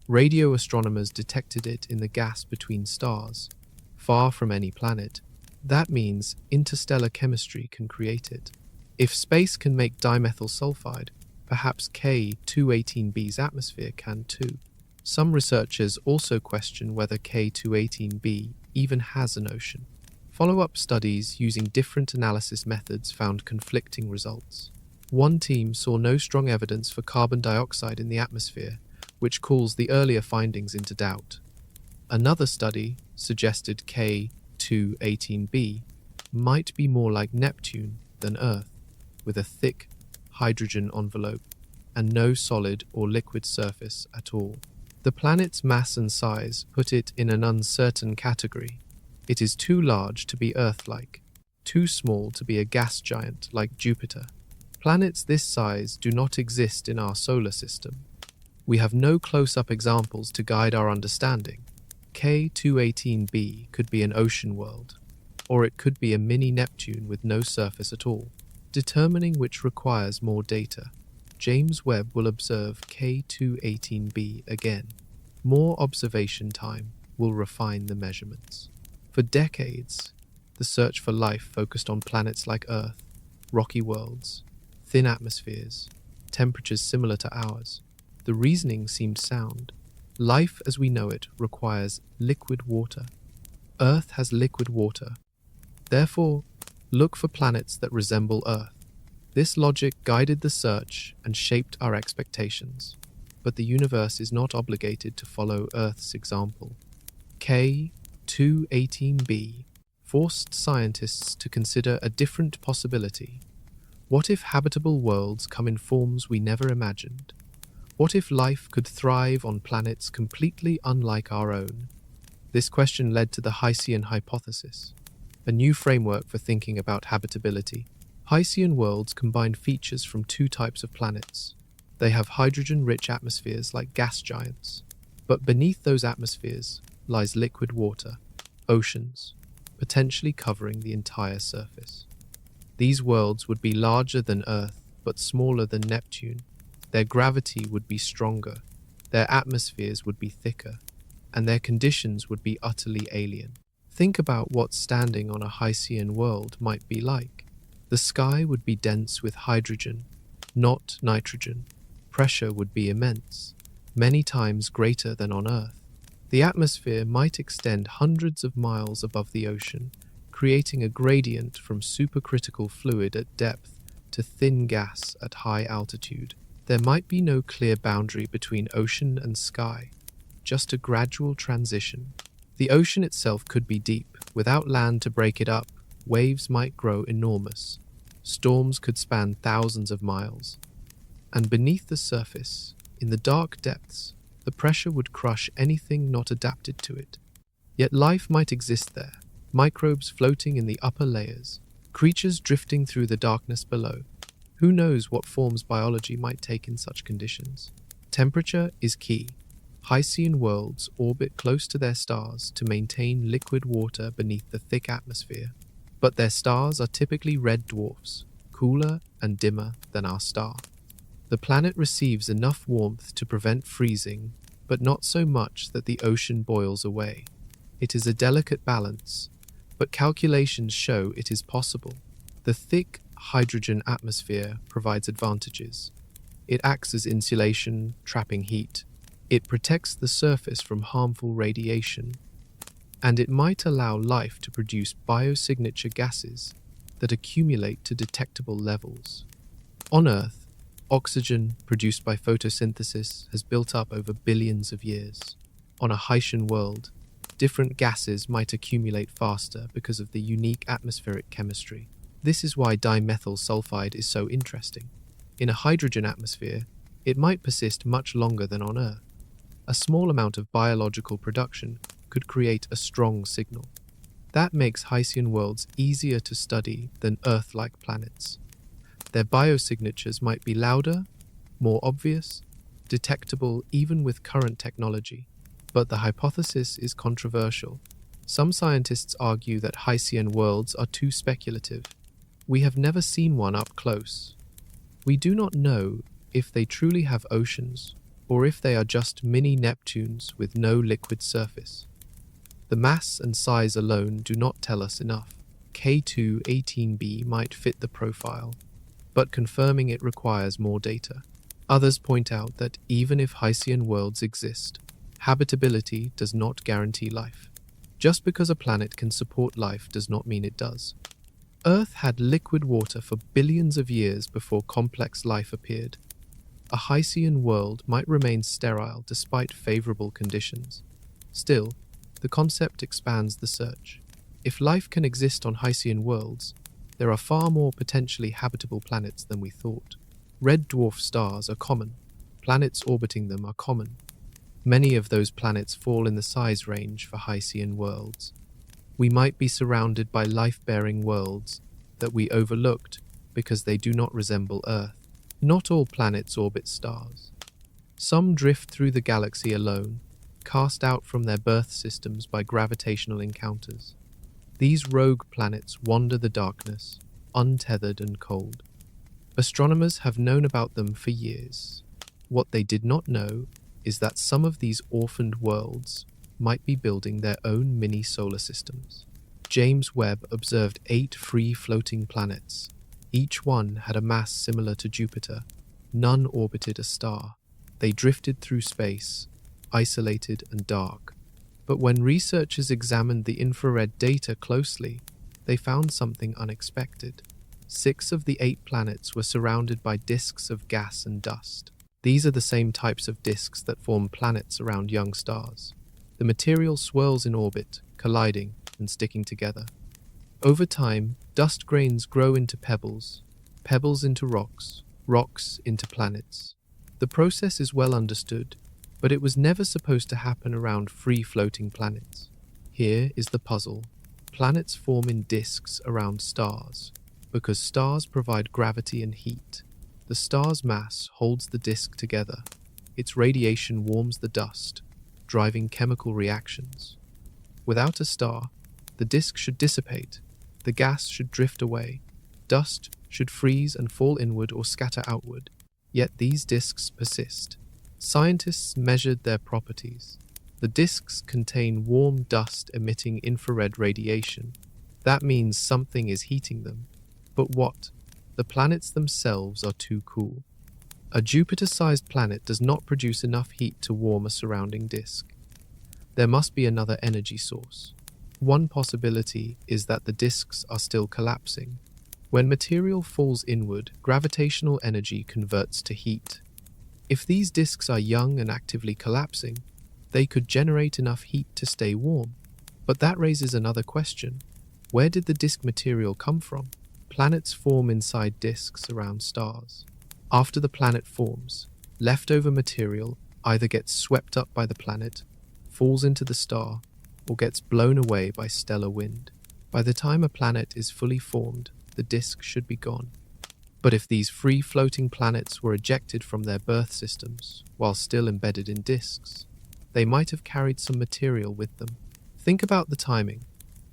Radio astronomers detected it in the gas between stars, far from any planet. That means interstellar chemistry can create it. If space can make dimethyl sulfide, perhaps K218b's atmosphere can too. Some researchers also question whether K218b even has an ocean. Follow-up studies using different analysis methods found conflicting results. One team saw no strong evidence for carbon dioxide in the atmosphere, which calls the earlier findings into doubt. Another study suggested K218b might be more like Neptune than Earth, with a thick hydrogen envelope and no solid or liquid surface at all. The planet's mass and size put it in an uncertain category. It is too large to be Earth-like, too small to be a gas giant like Jupiter. Planets this size do not exist in our solar system. We have no close-up examples to guide our understanding. K218b could be an ocean world, or it could be a mini Neptune with no surface at all. Determining which requires more data. James Webb will observe K218b again. More observation time will refine the measurements. For decades, the search for life focused on planets like Earth, rocky worlds, thin atmospheres, temperatures similar to ours. The reasoning seemed sound. Life as we know it requires liquid water. Earth has liquid water. Therefore, look for planets that resemble Earth. This logic guided the search and shaped our expectations, but the universe is not obligated to follow Earth's example. K218b forced scientists to consider a different possibility. What if habitable worlds come in forms we never imagined? What if life could thrive on planets completely unlike our own? This question led to the Hycean hypothesis, a new framework for thinking about habitability. Hycean worlds combine features from two types of planets. They have hydrogen-rich atmospheres like gas giants, but beneath those atmospheres lies liquid water, oceans, potentially covering the entire surface. These worlds would be larger than Earth, but smaller than Neptune. Their gravity would be stronger, their atmospheres would be thicker, and their conditions would be utterly alien. Think about what standing on a Hycean world might be like. The sky would be dense with hydrogen, not nitrogen. Pressure would be immense, many times greater than on Earth. The atmosphere might extend hundreds of miles above the ocean, creating a gradient from supercritical fluid at depth to thin gas at high altitude. There might be no clear boundary between ocean and sky, just a gradual transition. The ocean itself could be deep. Without land to break it up, waves might grow enormous. Storms could span thousands of miles. And beneath the surface, in the dark depths, the pressure would crush anything not adapted to it. Yet life might exist there, microbes floating in the upper layers, creatures drifting through the darkness below. Who knows what forms biology might take in such conditions? Temperature is key. Hycean worlds orbit close to their stars to maintain liquid water beneath the thick atmosphere. But their stars are typically red dwarfs, cooler and dimmer than our star. The planet receives enough warmth to prevent freezing, but not so much that the ocean boils away. It is a delicate balance, but calculations show it is possible. The thick hydrogen atmosphere provides advantages. It acts as insulation, trapping heat. It protects the surface from harmful radiation, and it might allow life to produce biosignature gases that accumulate to detectable levels. On Earth, oxygen produced by photosynthesis has built up over billions of years. On a Hycean world, different gases might accumulate faster because of the unique atmospheric chemistry. This is why dimethyl sulfide is so interesting. In a hydrogen atmosphere, it might persist much longer than on Earth. A small amount of biological production could create a strong signal. That makes Hycean worlds easier to study than Earth-like planets. Their biosignatures might be louder, more obvious, detectable even with current technology. But the hypothesis is controversial. Some scientists argue that Hycean worlds are too speculative. We have never seen one up close. We do not know if they truly have oceans or if they are just mini Neptunes with no liquid surface. The mass and size alone do not tell us enough. K2-18b might fit the profile, but confirming it requires more data. Others point out that even if Hycean worlds exist, habitability does not guarantee life. Just because a planet can support life does not mean it does. Earth had liquid water for billions of years before complex life appeared. A Hycean world might remain sterile despite favorable conditions. Still, the concept expands the search. If life can exist on Hycean worlds, there are far more potentially habitable planets than we thought. Red dwarf stars are common. Planets orbiting them are common. Many of those planets fall in the size range for Hycean worlds. We might be surrounded by life-bearing worlds that we overlooked because they do not resemble Earth. Not all planets orbit stars. Some drift through the galaxy alone, cast out from their birth systems by gravitational encounters. These rogue planets wander the darkness, untethered and cold. Astronomers have known about them for years. What they did not know is that some of these orphaned worlds might be building their own mini-solar systems. James Webb observed 8 free-floating planets. Each one had a mass similar to Jupiter. None orbited a star. They drifted through space, isolated and dark. But when researchers examined the infrared data closely, they found something unexpected. 6 of the 8 planets were surrounded by disks of gas and dust. These are the same types of disks that form planets around young stars. The material swirls in orbit, colliding and sticking together. Over time, dust grains grow into pebbles, pebbles into rocks, rocks into planets. The process is well understood, but it was never supposed to happen around free-floating planets. Here is the puzzle. Planets form in disks around stars, because stars provide gravity and heat. The star's mass holds the disk together. Its radiation warms the dust, driving chemical reactions. Without a star, the disk should dissipate, the gas should drift away, dust should freeze and fall inward or scatter outward. Yet these disks persist. Scientists measured their properties. The disks contain warm dust emitting infrared radiation. That means something is heating them. But what? The planets themselves are too cool. A Jupiter-sized planet does not produce enough heat to warm a surrounding disk. There must be another energy source. One possibility is that the disks are still collapsing. When material falls inward, gravitational energy converts to heat. If these disks are young and actively collapsing, they could generate enough heat to stay warm. But that raises another question. Where did the disk material come from? Planets form inside disks around stars. After the planet forms, leftover material either gets swept up by the planet, falls into the star, or gets blown away by stellar wind. By the time a planet is fully formed, the disk should be gone. But if these free-floating planets were ejected from their birth systems while still embedded in disks, they might have carried some material with them. Think about the timing.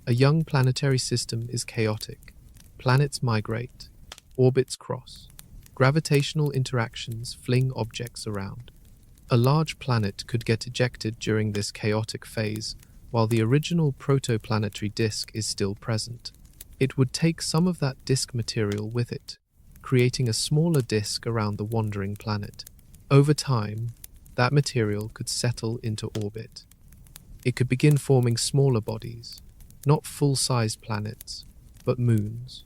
A young planetary system is chaotic. Planets migrate, orbits cross, gravitational interactions fling objects around. A large planet could get ejected during this chaotic phase, while the original protoplanetary disk is still present. It would take some of that disk material with it, creating a smaller disk around the wandering planet. Over time, that material could settle into orbit. It could begin forming smaller bodies, not full-sized planets, but moons.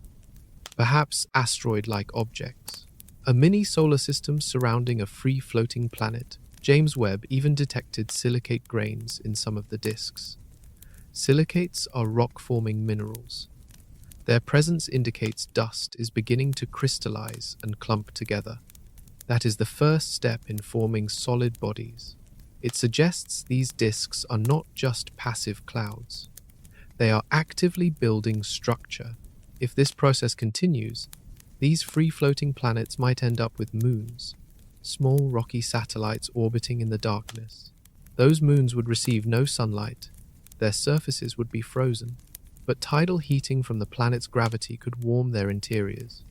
Perhaps asteroid-like objects. A mini-solar system surrounding a free-floating planet. James Webb even detected silicate grains in some of the disks. Silicates are rock-forming minerals. Their presence indicates dust is beginning to crystallize and clump together. That is the first step in forming solid bodies. It suggests these disks are not just passive clouds. They are actively building structure. If this process continues, These free-floating planets might end up with moons, small rocky satellites orbiting in the darkness. Those moons would receive no sunlight, their surfaces would be frozen, but tidal heating from the planet's gravity could warm their interiors.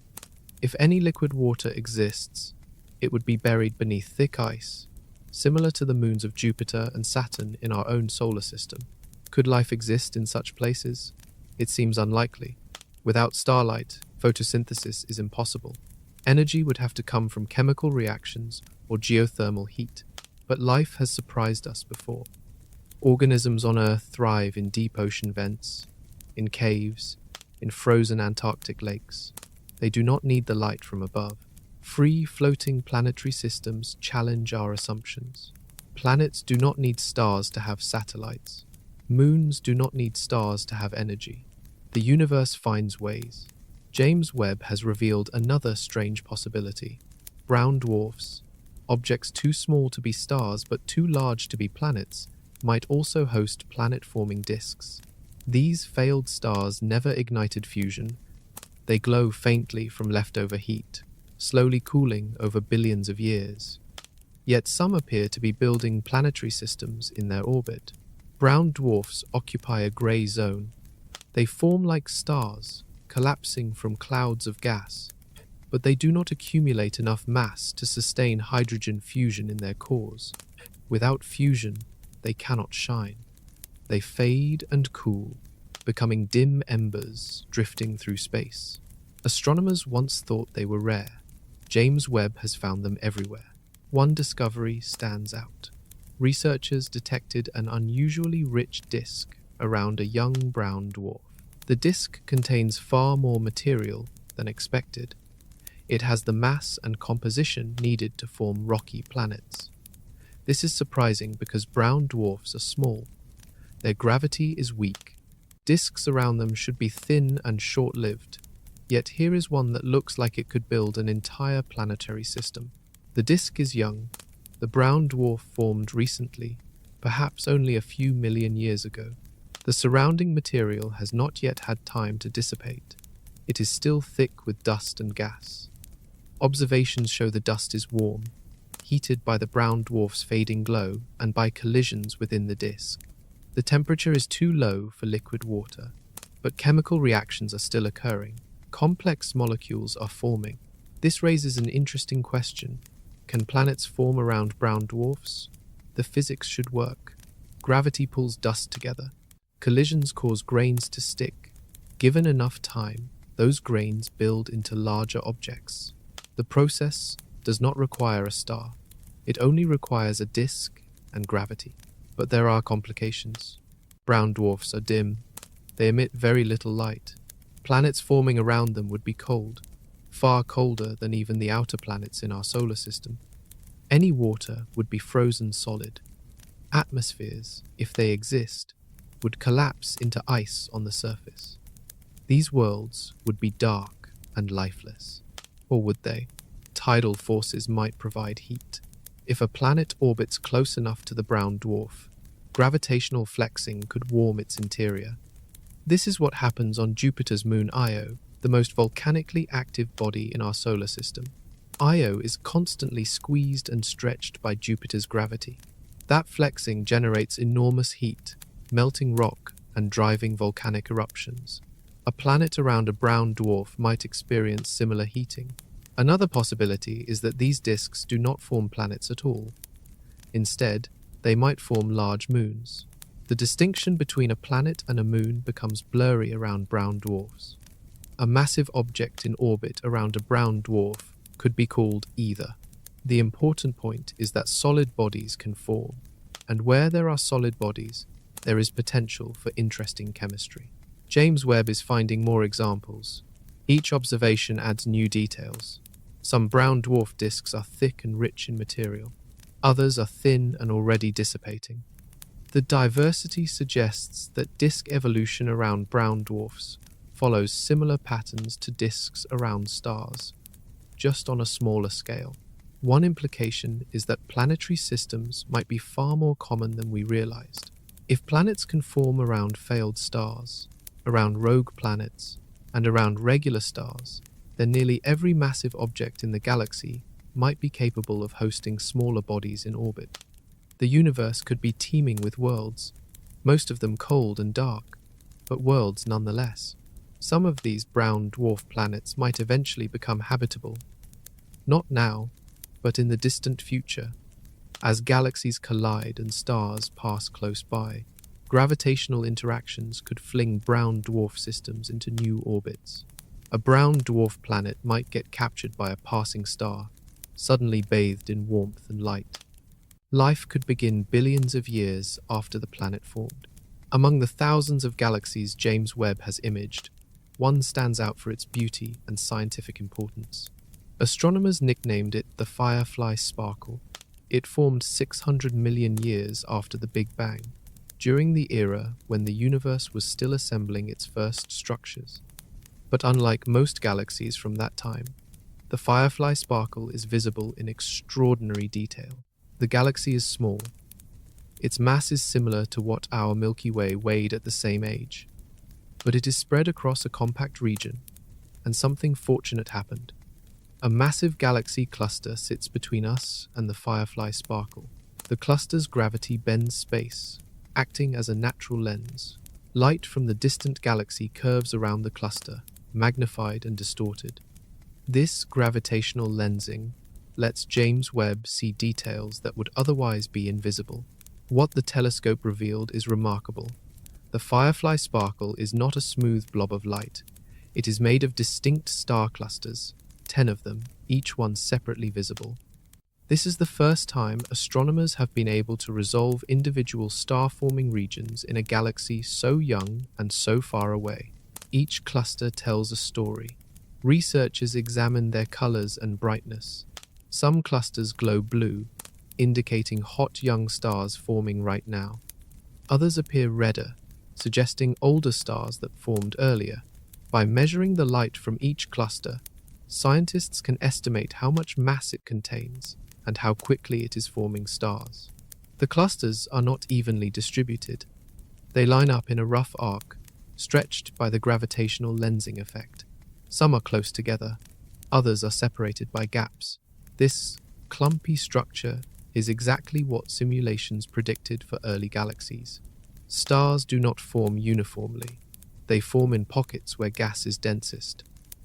If any liquid water exists, it would be buried beneath thick ice, similar to the moons of Jupiter and Saturn in our own solar system. Could life exist in such places? It seems unlikely. Without starlight, photosynthesis is impossible. Energy would have to come from chemical reactions or geothermal heat. But life has surprised us before. Organisms on Earth thrive in deep ocean vents, in caves, in frozen Antarctic lakes. They do not need the light from above. Free-floating planetary systems challenge our assumptions. Planets do not need stars to have satellites. Moons do not need stars to have energy. The universe finds ways. James Webb has revealed another strange possibility. Brown dwarfs, objects too small to be stars but too large to be planets, might also host planet-forming disks. These failed stars never ignited fusion. They glow faintly from leftover heat, slowly cooling over billions of years. Yet some appear to be building planetary systems in their orbit. Brown dwarfs occupy a grey zone. They form like stars, collapsing from clouds of gas, but they do not accumulate enough mass to sustain hydrogen fusion in their cores. Without fusion, they cannot shine. They fade and cool, becoming dim embers drifting through space. Astronomers once thought they were rare. James Webb has found them everywhere. One discovery stands out. Researchers detected an unusually rich disk around a young brown dwarf. The disk contains far more material than expected. It has the mass and composition needed to form rocky planets. This is surprising because brown dwarfs are small. Their gravity is weak. Disks around them should be thin and short-lived. Yet here is one that looks like it could build an entire planetary system. The disk is young. The brown dwarf formed recently, perhaps only a few million years ago. The surrounding material has not yet had time to dissipate. It is still thick with dust and gas. Observations show the dust is warm, heated by the brown dwarf's fading glow and by collisions within the disk. The temperature is too low for liquid water, but chemical reactions are still occurring. Complex molecules are forming. This raises an interesting question. Can planets form around brown dwarfs? The physics should work. Gravity pulls dust together. Collisions cause grains to stick. Given enough time, those grains build into larger objects. The process does not require a star. It only requires a disk and gravity. But there are complications. Brown dwarfs are dim. They emit very little light. Planets forming around them would be cold, far colder than even the outer planets in our solar system. Any water would be frozen solid. Atmospheres, if they exist, would collapse into ice on the surface. These worlds would be dark and lifeless. Or would they? Tidal forces might provide heat. If a planet orbits close enough to the brown dwarf, gravitational flexing could warm its interior. This is what happens on Jupiter's moon Io, the most volcanically active body in our solar system. Io is constantly squeezed and stretched by Jupiter's gravity. That flexing generates enormous heat, melting rock and driving volcanic eruptions. A planet around a brown dwarf might experience similar heating. Another possibility is that these disks do not form planets at all. Instead, they might form large moons. The distinction between a planet and a moon becomes blurry around brown dwarfs. A massive object in orbit around a brown dwarf could be called either. The important point is that solid bodies can form, and where there are solid bodies, there is potential for interesting chemistry. James Webb is finding more examples. Each observation adds new details. Some brown dwarf disks are thick and rich in material. Others are thin and already dissipating. The diversity suggests that disk evolution around brown dwarfs follows similar patterns to disks around stars, just on a smaller scale. One implication is that planetary systems might be far more common than we realized. If planets can form around failed stars, around rogue planets, and around regular stars, then nearly every massive object in the galaxy might be capable of hosting smaller bodies in orbit. The universe could be teeming with worlds, most of them cold and dark, but worlds nonetheless. Some of these brown dwarf planets might eventually become habitable. Not now, but in the distant future. As galaxies collide and stars pass close by, gravitational interactions could fling brown dwarf systems into new orbits. A brown dwarf planet might get captured by a passing star, suddenly bathed in warmth and light. Life could begin billions of years after the planet formed. Among the thousands of galaxies James Webb has imaged, one stands out for its beauty and scientific importance. Astronomers nicknamed it the Firefly Sparkle. It formed 600 million years after the Big Bang, during the era when the universe was still assembling its first structures. But unlike most galaxies from that time, the Firefly Sparkle is visible in extraordinary detail. The galaxy is small. Its mass is similar to what our Milky Way weighed at the same age, but it is spread across a compact region, and something fortunate happened. A massive galaxy cluster sits between us and the Firefly Sparkle. The cluster's gravity bends space, acting as a natural lens. Light from the distant galaxy curves around the cluster, magnified and distorted. This gravitational lensing lets James Webb see details that would otherwise be invisible. What the telescope revealed is remarkable. The Firefly Sparkle is not a smooth blob of light. It is made of distinct star clusters, 10 of them, each one separately visible. This is the first time astronomers have been able to resolve individual star-forming regions in a galaxy so young and so far away. Each cluster tells a story. Researchers examine their colors and brightness. Some clusters glow blue, indicating hot young stars forming right now. Others appear redder, suggesting older stars that formed earlier. By measuring the light from each cluster, scientists can estimate how much mass it contains and how quickly it is forming stars. The clusters are not evenly distributed. They line up in a rough arc, stretched by the gravitational lensing effect. Some are close together, others are separated by gaps. This clumpy structure is exactly what simulations predicted for early galaxies. Stars do not form uniformly. They form in pockets where gas is densest.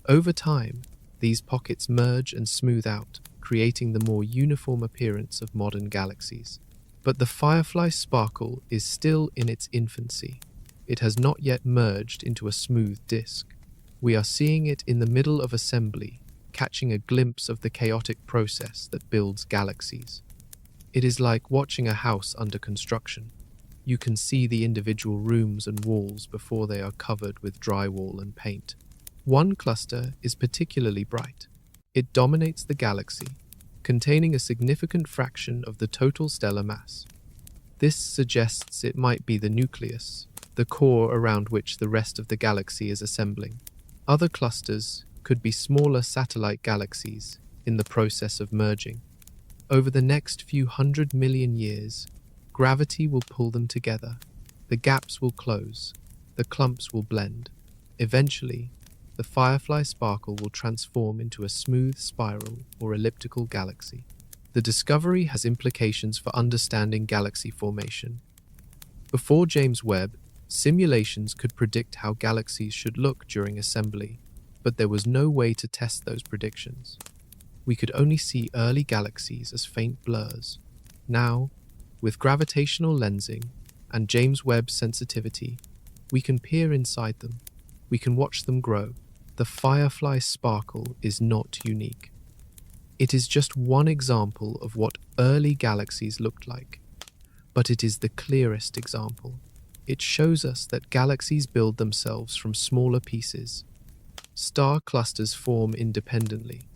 Over time, these pockets merge and smooth out, creating the more uniform appearance of modern galaxies. But the Firefly Sparkle is still in its infancy. It has not yet merged into a smooth disk. We are seeing it in the middle of assembly, catching a glimpse of the chaotic process that builds galaxies. It is like watching a house under construction. You can see the individual rooms and walls before they are covered with drywall and paint. One cluster is particularly bright. It dominates the galaxy, containing a significant fraction of the total stellar mass. This suggests it might be the nucleus, the core around which the rest of the galaxy is assembling. Other clusters could be smaller satellite galaxies in the process of merging. Over the next few 100 million years, gravity will pull them together. The gaps will close. The clumps will blend. Eventually, the Firefly Sparkle will transform into a smooth spiral or elliptical galaxy. The discovery has implications for understanding galaxy formation. Before James Webb, simulations could predict how galaxies should look during assembly, but there was no way to test those predictions. We could only see early galaxies as faint blurs. Now, with gravitational lensing and James Webb sensitivity, we can peer inside them. We can watch them grow. The Firefly Sparkle is not unique. It is just one example of what early galaxies looked like, but it is the clearest example. It shows us that galaxies build themselves from smaller pieces. Star clusters form independently,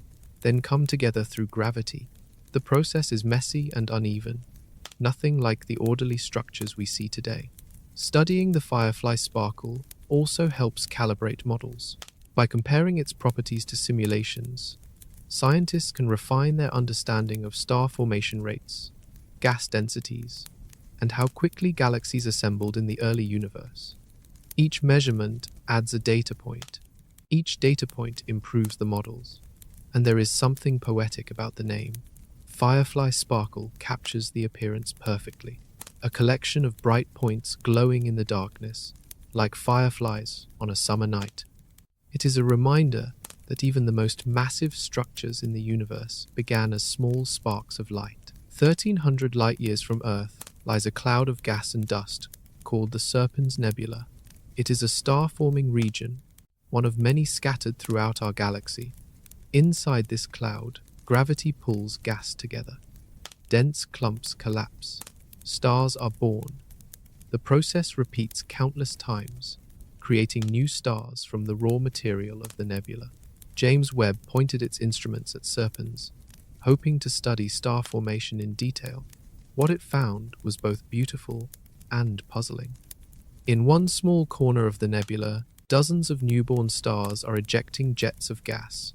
then come together through gravity. The process is messy and uneven, nothing like the orderly structures we see today. Studying the Firefly Sparkle also helps calibrate models. By comparing its properties to simulations, scientists can refine their understanding of star formation rates, gas densities, and how quickly galaxies assembled in the early universe. Each measurement adds a data point. Each data point improves the models, and there is something poetic about the name. Firefly Sparkle captures the appearance perfectly, a collection of bright points glowing in the darkness, like fireflies on a summer night. It is a reminder that even the most massive structures in the universe began as small sparks of light. 1,300 light-years from Earth lies a cloud of gas and dust called the Serpens Nebula. It is a star-forming region, one of many scattered throughout our galaxy. Inside this cloud, gravity pulls gas together. Dense clumps collapse. Stars are born. The process repeats countless times, creating new stars from the raw material of the nebula. James Webb pointed its instruments at Serpens, hoping to study star formation in detail. What it found was both beautiful and puzzling. In one small corner of the nebula, dozens of newborn stars are ejecting jets of gas.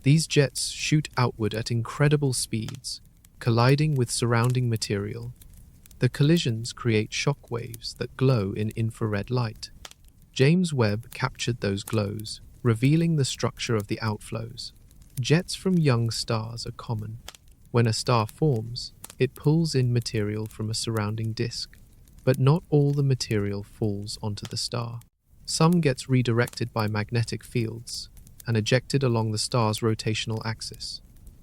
These jets shoot outward at incredible speeds, colliding with surrounding material. The collisions create shock waves that glow in infrared light. James Webb captured those glows, revealing the structure of the outflows. Jets from young stars are common. When a star forms, it pulls in material from a surrounding disk, but not all the material falls onto the star. Some gets redirected by magnetic fields and ejected along the star's rotational axis.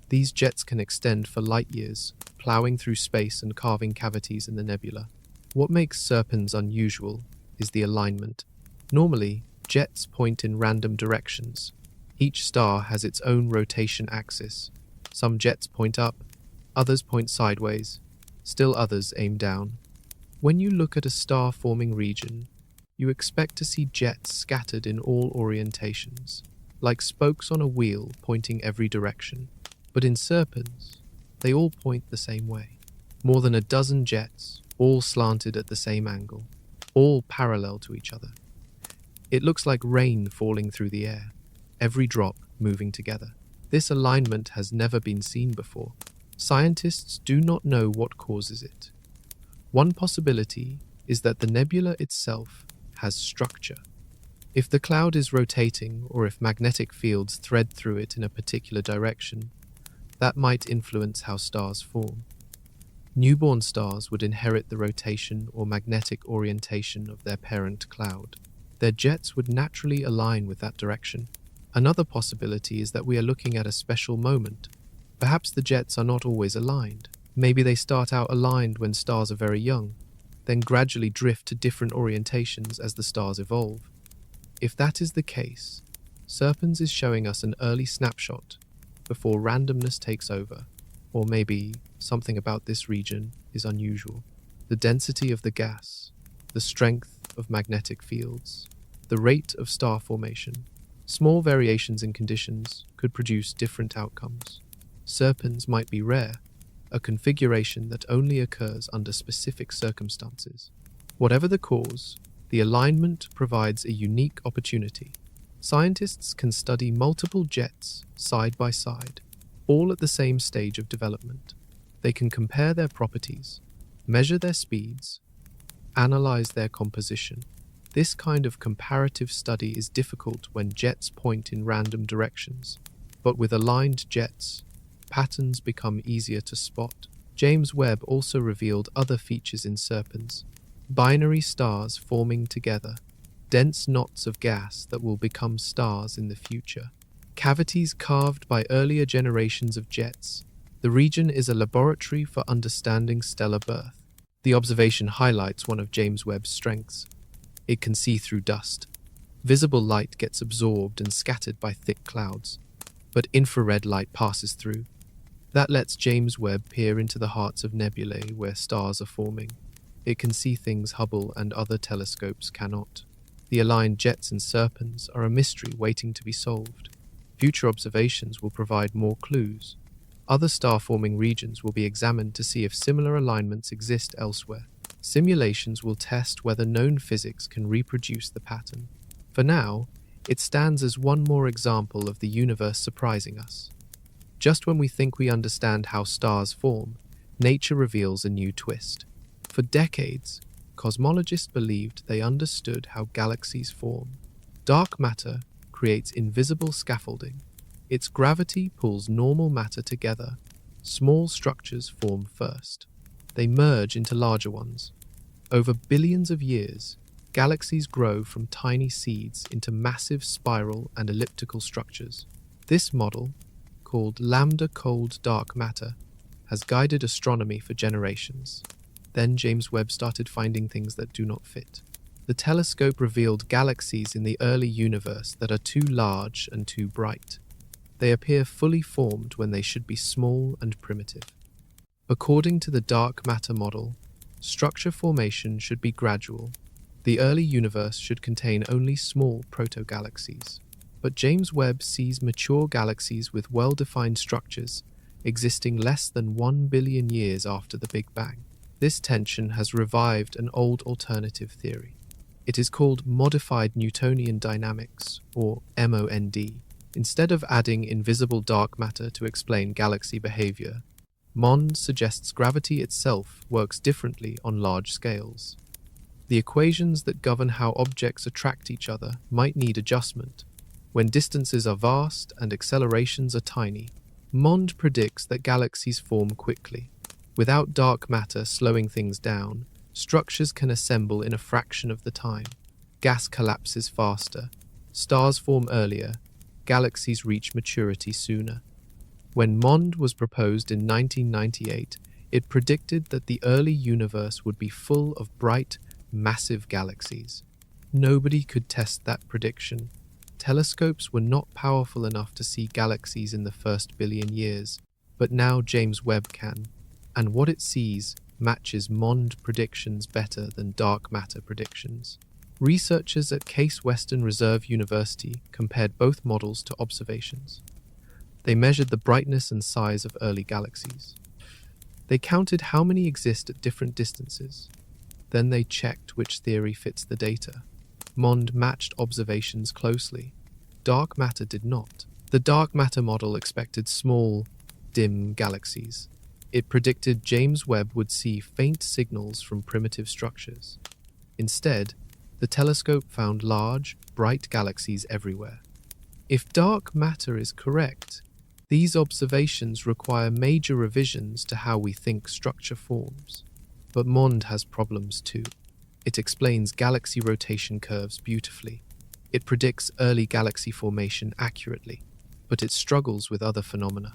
These jets can extend for light years, plowing through space and carving cavities in the nebula. What makes Serpens unusual is the alignment. Normally, jets point in random directions. Each star has its own rotation axis. Some jets point up, others point sideways, still others aim down. When you look at a star-forming region, you expect to see jets scattered in all orientations, like spokes on a wheel pointing every direction. But in Serpens, they all point the same way. More than a dozen jets, all slanted at the same angle, all parallel to each other. It looks like rain falling through the air, every drop moving together. This alignment has never been seen before. Scientists do not know what causes it. One possibility is that the nebula itself has structure. If the cloud is rotating or if magnetic fields thread through it in a particular direction, that might influence how stars form. Newborn stars would inherit the rotation or magnetic orientation of their parent cloud. Their jets would naturally align with that direction. Another possibility is that we are looking at a special moment. Perhaps the jets are not always aligned. Maybe they start out aligned when stars are very young, then gradually drift to different orientations as the stars evolve. If that is the case, Serpens is showing us an early snapshot before randomness takes over. Or maybe something about this region is unusual. The density of the gas, the strength of magnetic fields, the rate of star formation. Small variations in conditions could produce different outcomes. Serpens might be rare, a configuration that only occurs under specific circumstances. Whatever the cause, the alignment provides a unique opportunity. Scientists can study multiple jets side by side, all at the same stage of development. They can compare their properties, measure their speeds, analyze their composition. This kind of comparative study is difficult when jets point in random directions, but with aligned jets, patterns become easier to spot. James Webb also revealed other features in Serpens: binary stars forming together, dense knots of gas that will become stars in the future, cavities carved by earlier generations of jets. The region is a laboratory for understanding stellar birth. The observation highlights one of James Webb's strengths. It can see through dust. Visible light gets absorbed and scattered by thick clouds, but infrared light passes through. That lets James Webb peer into the hearts of nebulae where stars are forming. It can see things Hubble and other telescopes cannot. The aligned jets in Serpens are a mystery waiting to be solved. Future observations will provide more clues. Other star-forming regions will be examined to see if similar alignments exist elsewhere. Simulations will test whether known physics can reproduce the pattern. For now, it stands as one more example of the universe surprising us. Just when we think we understand how stars form, nature reveals a new twist. For decades, cosmologists believed they understood how galaxies form. Dark matter creates invisible scaffolding. Its gravity pulls normal matter together. Small structures form first. They merge into larger ones. Over billions of years, galaxies grow from tiny seeds into massive spiral and elliptical structures. This model, called lambda cold dark matter, has guided astronomy for generations. Then James Webb started finding things that do not fit. The telescope revealed galaxies in the early universe that are too large and too bright. They appear fully formed when they should be small and primitive. According to the dark matter model, structure formation should be gradual. The early universe should contain only small proto-galaxies. But James Webb sees mature galaxies with well-defined structures existing less than 1 billion years after the Big Bang. This tension has revived an old alternative theory. It is called modified Newtonian dynamics, or MOND. Instead of adding invisible dark matter to explain galaxy behavior, MOND suggests gravity itself works differently on large scales. The equations that govern how objects attract each other might need adjustment. When distances are vast and accelerations are tiny, MOND predicts that galaxies form quickly. Without dark matter slowing things down, structures can assemble in a fraction of the time. Gas collapses faster, stars form earlier, galaxies reach maturity sooner. When MOND was proposed in 1998, it predicted that the early universe would be full of bright, massive galaxies. Nobody could test that prediction. Telescopes were not powerful enough to see galaxies in the first billion years, but now James Webb can. And what it sees matches MOND predictions better than dark matter predictions. Researchers at Case Western Reserve University compared both models to observations. They measured the brightness and size of early galaxies. They counted how many exist at different distances. Then they checked which theory fits the data. MOND matched observations closely. Dark matter did not. The dark matter model expected small, dim galaxies. It predicted James Webb would see faint signals from primitive structures. Instead, the telescope found large, bright galaxies everywhere. If dark matter is correct, these observations require major revisions to how we think structure forms. But MOND has problems too. It explains galaxy rotation curves beautifully. It predicts early galaxy formation accurately, but it struggles with other phenomena.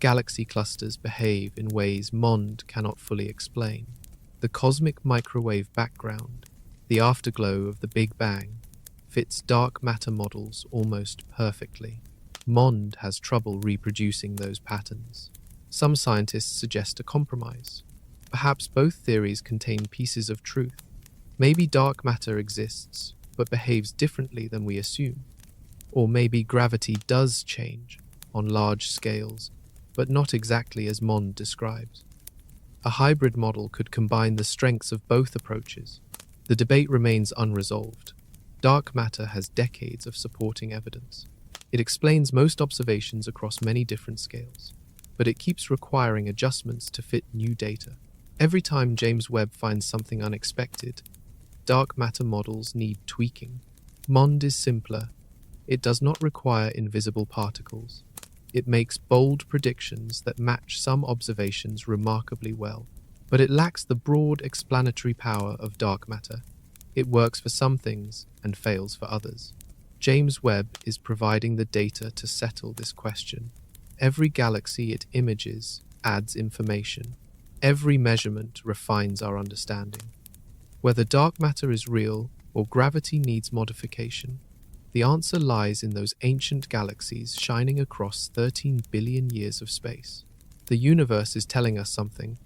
Galaxy clusters behave in ways MOND cannot fully explain. The cosmic microwave background, the afterglow of the Big Bang, fits dark matter models almost perfectly. MOND has trouble reproducing those patterns. Some scientists suggest a compromise. Perhaps both theories contain pieces of truth. Maybe dark matter exists, but behaves differently than we assume. Or maybe gravity does change on large scales, but not exactly as MOND describes. A hybrid model could combine the strengths of both approaches. The debate remains unresolved. Dark matter has decades of supporting evidence. It explains most observations across many different scales, but it keeps requiring adjustments to fit new data. Every time James Webb finds something unexpected, dark matter models need tweaking. MOND is simpler. It does not require invisible particles. It makes bold predictions that match some observations remarkably well, but it lacks the broad explanatory power of dark matter. It works for some things and fails for others. James Webb is providing the data to settle this question. Every galaxy it images adds information. Every measurement refines our understanding. Whether dark matter is real or gravity needs modification, the answer lies in those ancient galaxies shining across 13 billion years of space. The universe is telling us something.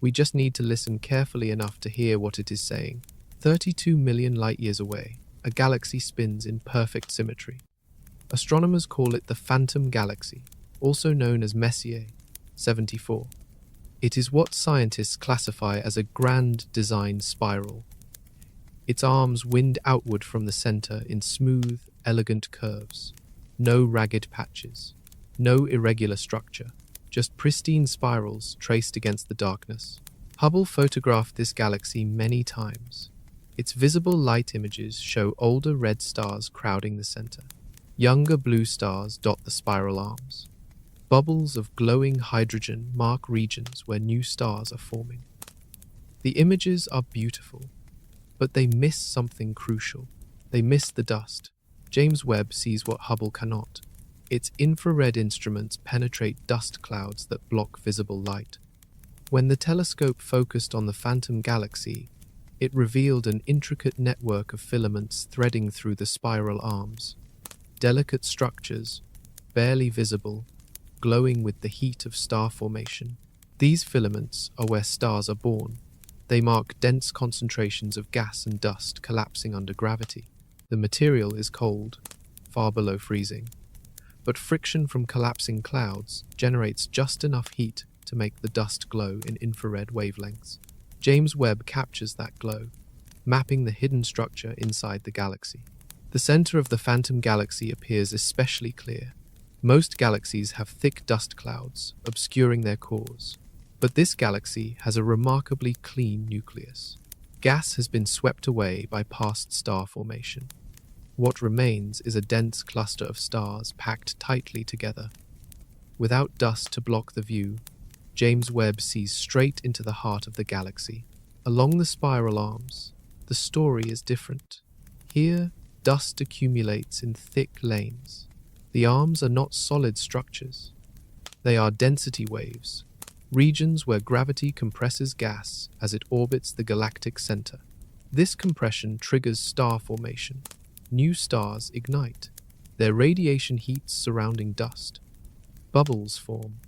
We just need to listen carefully enough to hear what it is saying. 32 million light-years away, a galaxy spins in perfect symmetry. Astronomers call it the Phantom Galaxy, also known as Messier 74. It is what scientists classify as a grand design spiral. Its arms wind outward from the center in smooth, elegant curves. No ragged patches. No irregular structure. Just pristine spirals traced against the darkness. Hubble photographed this galaxy many times. Its visible light images show older red stars crowding the center. Younger blue stars dot the spiral arms. Bubbles of glowing hydrogen mark regions where new stars are forming. The images are beautiful, but they miss something crucial. They miss the dust. James Webb sees what Hubble cannot. Its infrared instruments penetrate dust clouds that block visible light. When the telescope focused on the phantom galaxy, it revealed an intricate network of filaments threading through the spiral arms. Delicate structures, barely visible, glowing with the heat of star formation. These filaments are where stars are born. They mark dense concentrations of gas and dust collapsing under gravity. The material is cold, far below freezing, but friction from collapsing clouds generates just enough heat to make the dust glow in infrared wavelengths. James Webb captures that glow, mapping the hidden structure inside the galaxy. The center of the phantom galaxy appears especially clear. Most galaxies have thick dust clouds, obscuring their cores. But this galaxy has a remarkably clean nucleus. Gas has been swept away by past star formation. What remains is a dense cluster of stars packed tightly together. Without dust to block the view, James Webb sees straight into the heart of the galaxy. Along the spiral arms, the story is different. Here, dust accumulates in thick lanes. The arms are not solid structures. They are density waves, regions where gravity compresses gas as it orbits the galactic center. This compression triggers star formation. New stars ignite, their radiation heats surrounding dust. Bubbles form,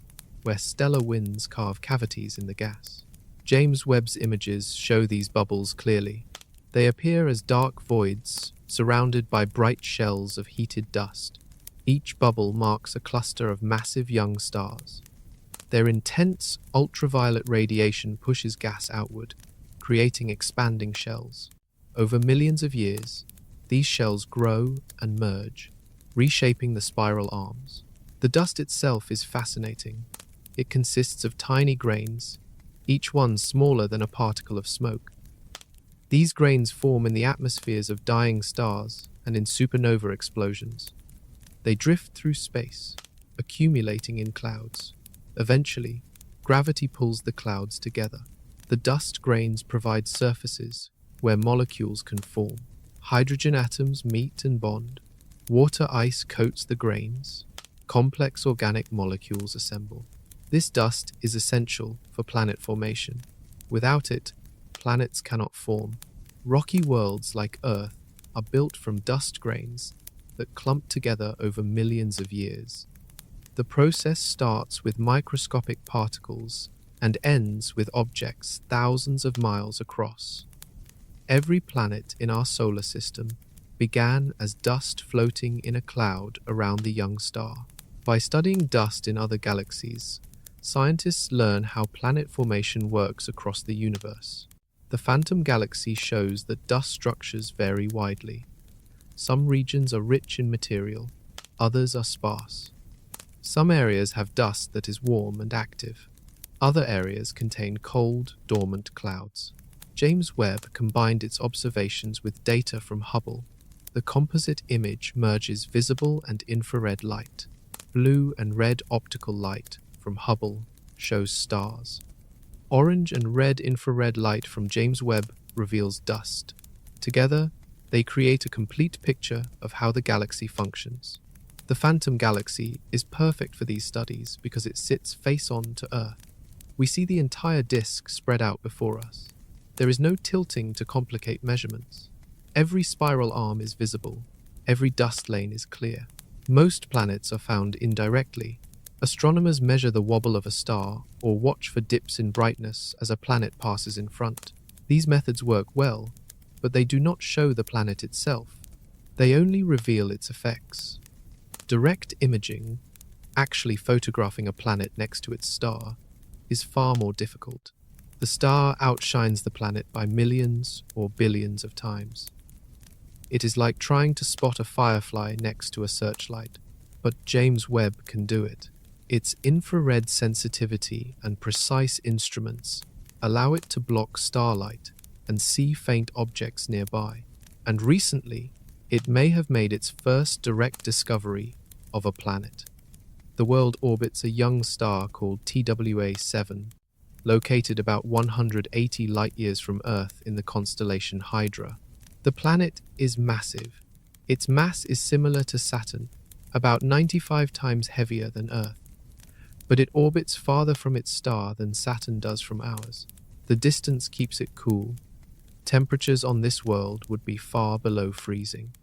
where stellar winds carve cavities in the gas. James Webb's images show these bubbles clearly. They appear as dark voids surrounded by bright shells of heated dust. Each bubble marks a cluster of massive young stars. Their intense ultraviolet radiation pushes gas outward, creating expanding shells. Over millions of years, these shells grow and merge, reshaping the spiral arms. The dust itself is fascinating. It consists of tiny grains, each one smaller than a particle of smoke. These grains form in the atmospheres of dying stars and in supernova explosions. They drift through space, accumulating in clouds. Eventually, gravity pulls the clouds together. The dust grains provide surfaces where molecules can form. Hydrogen atoms meet and bond. Water ice coats the grains. Complex organic molecules assemble. This dust is essential for planet formation. Without it, planets cannot form. Rocky worlds like Earth are built from dust grains that clump together over millions of years. The process starts with microscopic particles and ends with objects thousands of miles across. Every planet in our solar system began as dust floating in a cloud around the young star. By studying dust in other galaxies, scientists learn how planet formation works across the universe. The phantom galaxy shows that dust structures vary widely. Some regions are rich in material, others are sparse. Some areas have dust that is warm and active. Other areas contain cold, dormant clouds. James Webb combined its observations with data from Hubble. The composite image merges visible and infrared light. Blue and red optical light from Hubble shows stars. Orange and red infrared light from James Webb reveals dust. Together, they create a complete picture of how the galaxy functions. The phantom galaxy is perfect for these studies because it sits face-on to Earth. We see the entire disk spread out before us. There is no tilting to complicate measurements. Every spiral arm is visible. Every dust lane is clear. Most planets are found indirectly. Astronomers measure the wobble of a star or watch for dips in brightness as a planet passes in front. These methods work well, but they do not show the planet itself. They only reveal its effects. Direct imaging, actually photographing a planet next to its star, is far more difficult. The star outshines the planet by millions or billions of times. It is like trying to spot a firefly next to a searchlight, but James Webb can do it. Its infrared sensitivity and precise instruments allow it to block starlight and see faint objects nearby. And recently, it may have made its first direct discovery of a planet. The world orbits a young star called TWA-7, located about 180 light-years from Earth in the constellation Hydra. The planet is massive. Its mass is similar to Saturn, about 95 times heavier than Earth, but it orbits farther from its star than Saturn does from ours. The distance keeps it cool. Temperatures on this world would be far below freezing.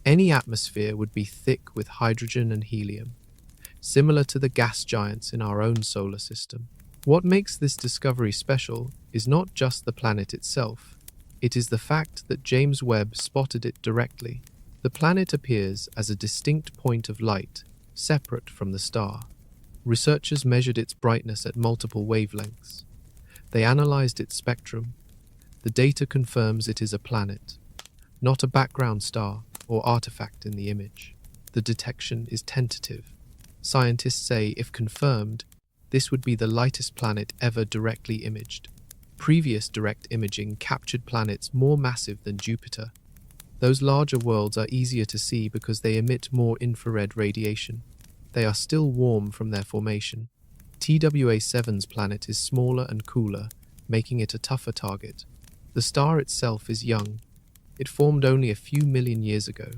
Any atmosphere would be thick with hydrogen and helium, similar to the gas giants in our own solar system. What makes this discovery special is not just the planet itself, it is the fact that James Webb spotted it directly. The planet appears as a distinct point of light, separate from the star. Researchers measured its brightness at multiple wavelengths. They analyzed its spectrum. The data confirms it is a planet, not a background star or artifact in the image. The detection is tentative. Scientists say, if confirmed, this would be the lightest planet ever directly imaged. Previous direct imaging captured planets more massive than Jupiter. Those larger worlds are easier to see because they emit more infrared radiation. They are still warm from their formation. TWA-7's planet is smaller and cooler, making it a tougher target. The star itself is young. It formed only a few million years ago.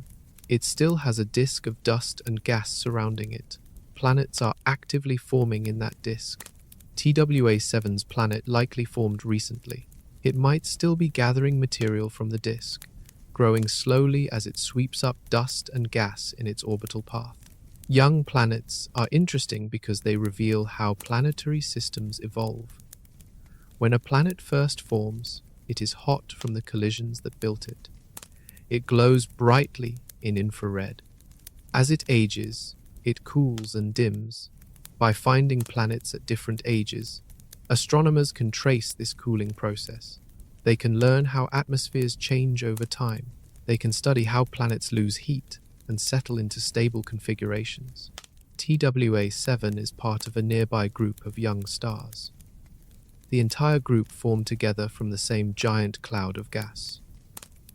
It still has a disk of dust and gas surrounding it. Planets are actively forming in that disk. TWA-7's planet likely formed recently. It might still be gathering material from the disk, growing slowly as it sweeps up dust and gas in its orbital path. Young planets are interesting because they reveal how planetary systems evolve. When a planet first forms, it is hot from the collisions that built it. It glows brightly in infrared. As it ages, it cools and dims. By finding planets at different ages, astronomers can trace this cooling process. They can learn how atmospheres change over time. They can study how planets lose heat and settle into stable configurations. TWA-7 is part of a nearby group of young stars. The entire group formed together from the same giant cloud of gas.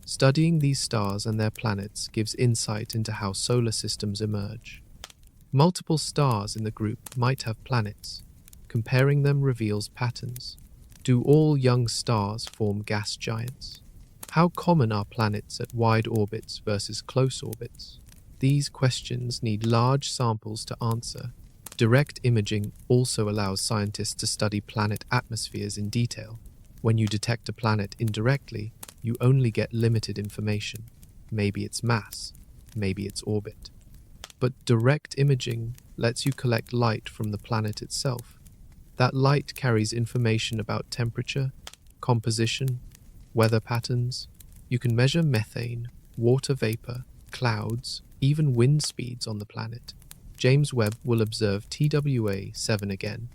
Studying these stars and their planets gives insight into how solar systems emerge. Multiple stars in the group might have planets. Comparing them reveals patterns. Do all young stars form gas giants? How common are planets at wide orbits versus close orbits? These questions need large samples to answer. Direct imaging also allows scientists to study planet atmospheres in detail. When you detect a planet indirectly, you only get limited information. Maybe its mass, maybe its orbit. But direct imaging lets you collect light from the planet itself. That light carries information about temperature, composition, weather patterns. You can measure methane, water vapor, clouds, even wind speeds on the planet. James Webb will observe TWA-7 again.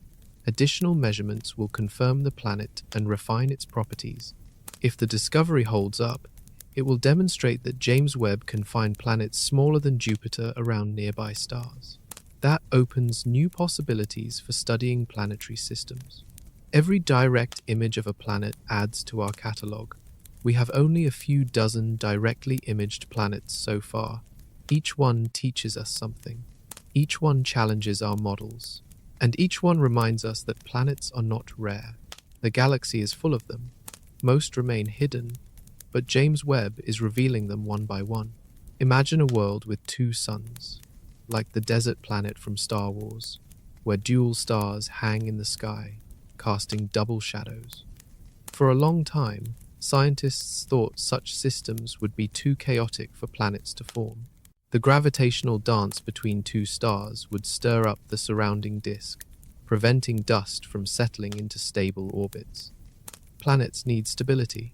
Additional measurements will confirm the planet and refine its properties. If the discovery holds up, it will demonstrate that James Webb can find planets smaller than Jupiter around nearby stars. That opens new possibilities for studying planetary systems. Every direct image of a planet adds to our catalogue. We have only a few dozen directly imaged planets so far. Each one teaches us something. Each one challenges our models. And each one reminds us that planets are not rare. The galaxy is full of them. Most remain hidden, but James Webb is revealing them one by one. Imagine a world with two suns, like the desert planet from Star Wars, where dual stars hang in the sky, casting double shadows. For a long time, scientists thought such systems would be too chaotic for planets to form. The gravitational dance between two stars would stir up the surrounding disk, preventing dust from settling into stable orbits. Planets need stability.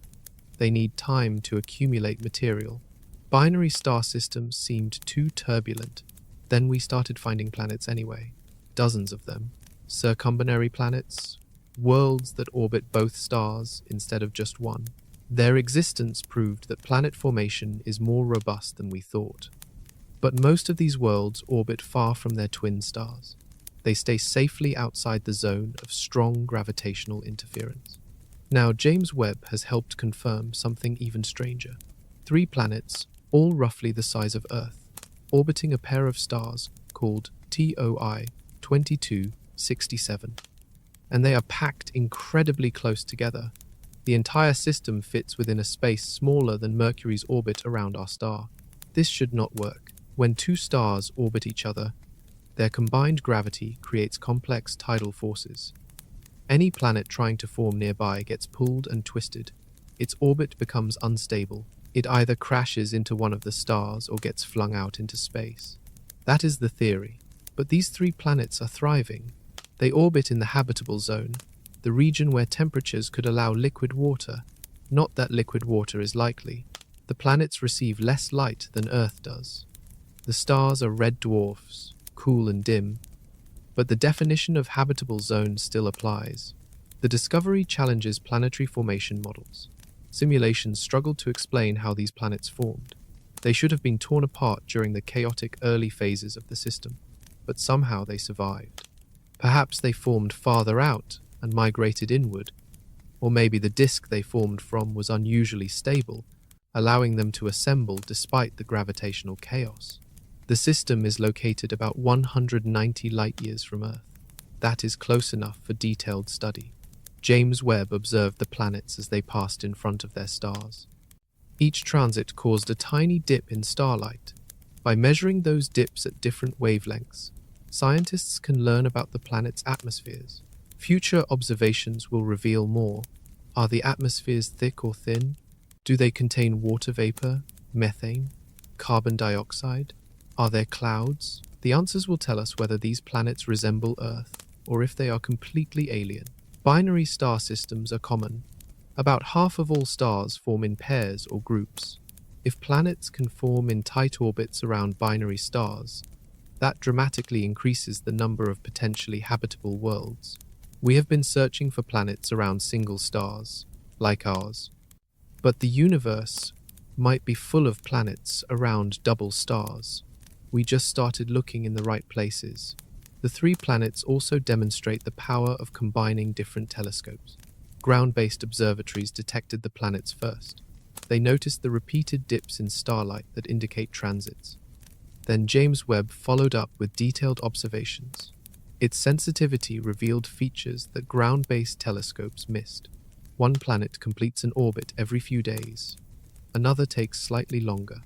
They need time to accumulate material. Binary star systems seemed too turbulent. Then we started finding planets anyway. Dozens of them. Circumbinary planets, worlds that orbit both stars instead of just one. Their existence proved that planet formation is more robust than we thought. But most of these worlds orbit far from their twin stars. They stay safely outside the zone of strong gravitational interference. Now, James Webb has helped confirm something even stranger. 3 planets, all roughly the size of Earth, orbiting a pair of stars called TOI 2267. And they are packed incredibly close together. The entire system fits within a space smaller than Mercury's orbit around our star. This should not work. When two stars orbit each other, their combined gravity creates complex tidal forces. Any planet trying to form nearby gets pulled and twisted. Its orbit becomes unstable. It either crashes into one of the stars or gets flung out into space. That is the theory. But these three planets are thriving. They orbit in the habitable zone, the region where temperatures could allow liquid water. Not that liquid water is likely. The planets receive less light than Earth does. The stars are red dwarfs, cool and dim, but the definition of habitable zone still applies. The discovery challenges planetary formation models. Simulations struggled to explain how these planets formed. They should have been torn apart during the chaotic early phases of the system, but somehow they survived. Perhaps they formed farther out and migrated inward, or maybe the disk they formed from was unusually stable, allowing them to assemble despite the gravitational chaos. The system is located about 190 light-years from Earth. That is close enough for detailed study. James Webb observed the planets as they passed in front of their stars. Each transit caused a tiny dip in starlight. By measuring those dips at different wavelengths, scientists can learn about the planet's atmospheres. Future observations will reveal more. Are the atmospheres thick or thin? Do they contain water vapor, methane, carbon dioxide? Are there clouds? The answers will tell us whether these planets resemble Earth or if they are completely alien. Binary star systems are common. About half of all stars form in pairs or groups. If planets can form in tight orbits around binary stars, that dramatically increases the number of potentially habitable worlds. We have been searching for planets around single stars, like ours. But the universe might be full of planets around double stars. We just started looking in the right places. The three planets also demonstrate the power of combining different telescopes. Ground-based observatories detected the planets first. They noticed the repeated dips in starlight that indicate transits. Then James Webb followed up with detailed observations. Its sensitivity revealed features that ground-based telescopes missed. One planet completes an orbit every few days. Another takes slightly longer.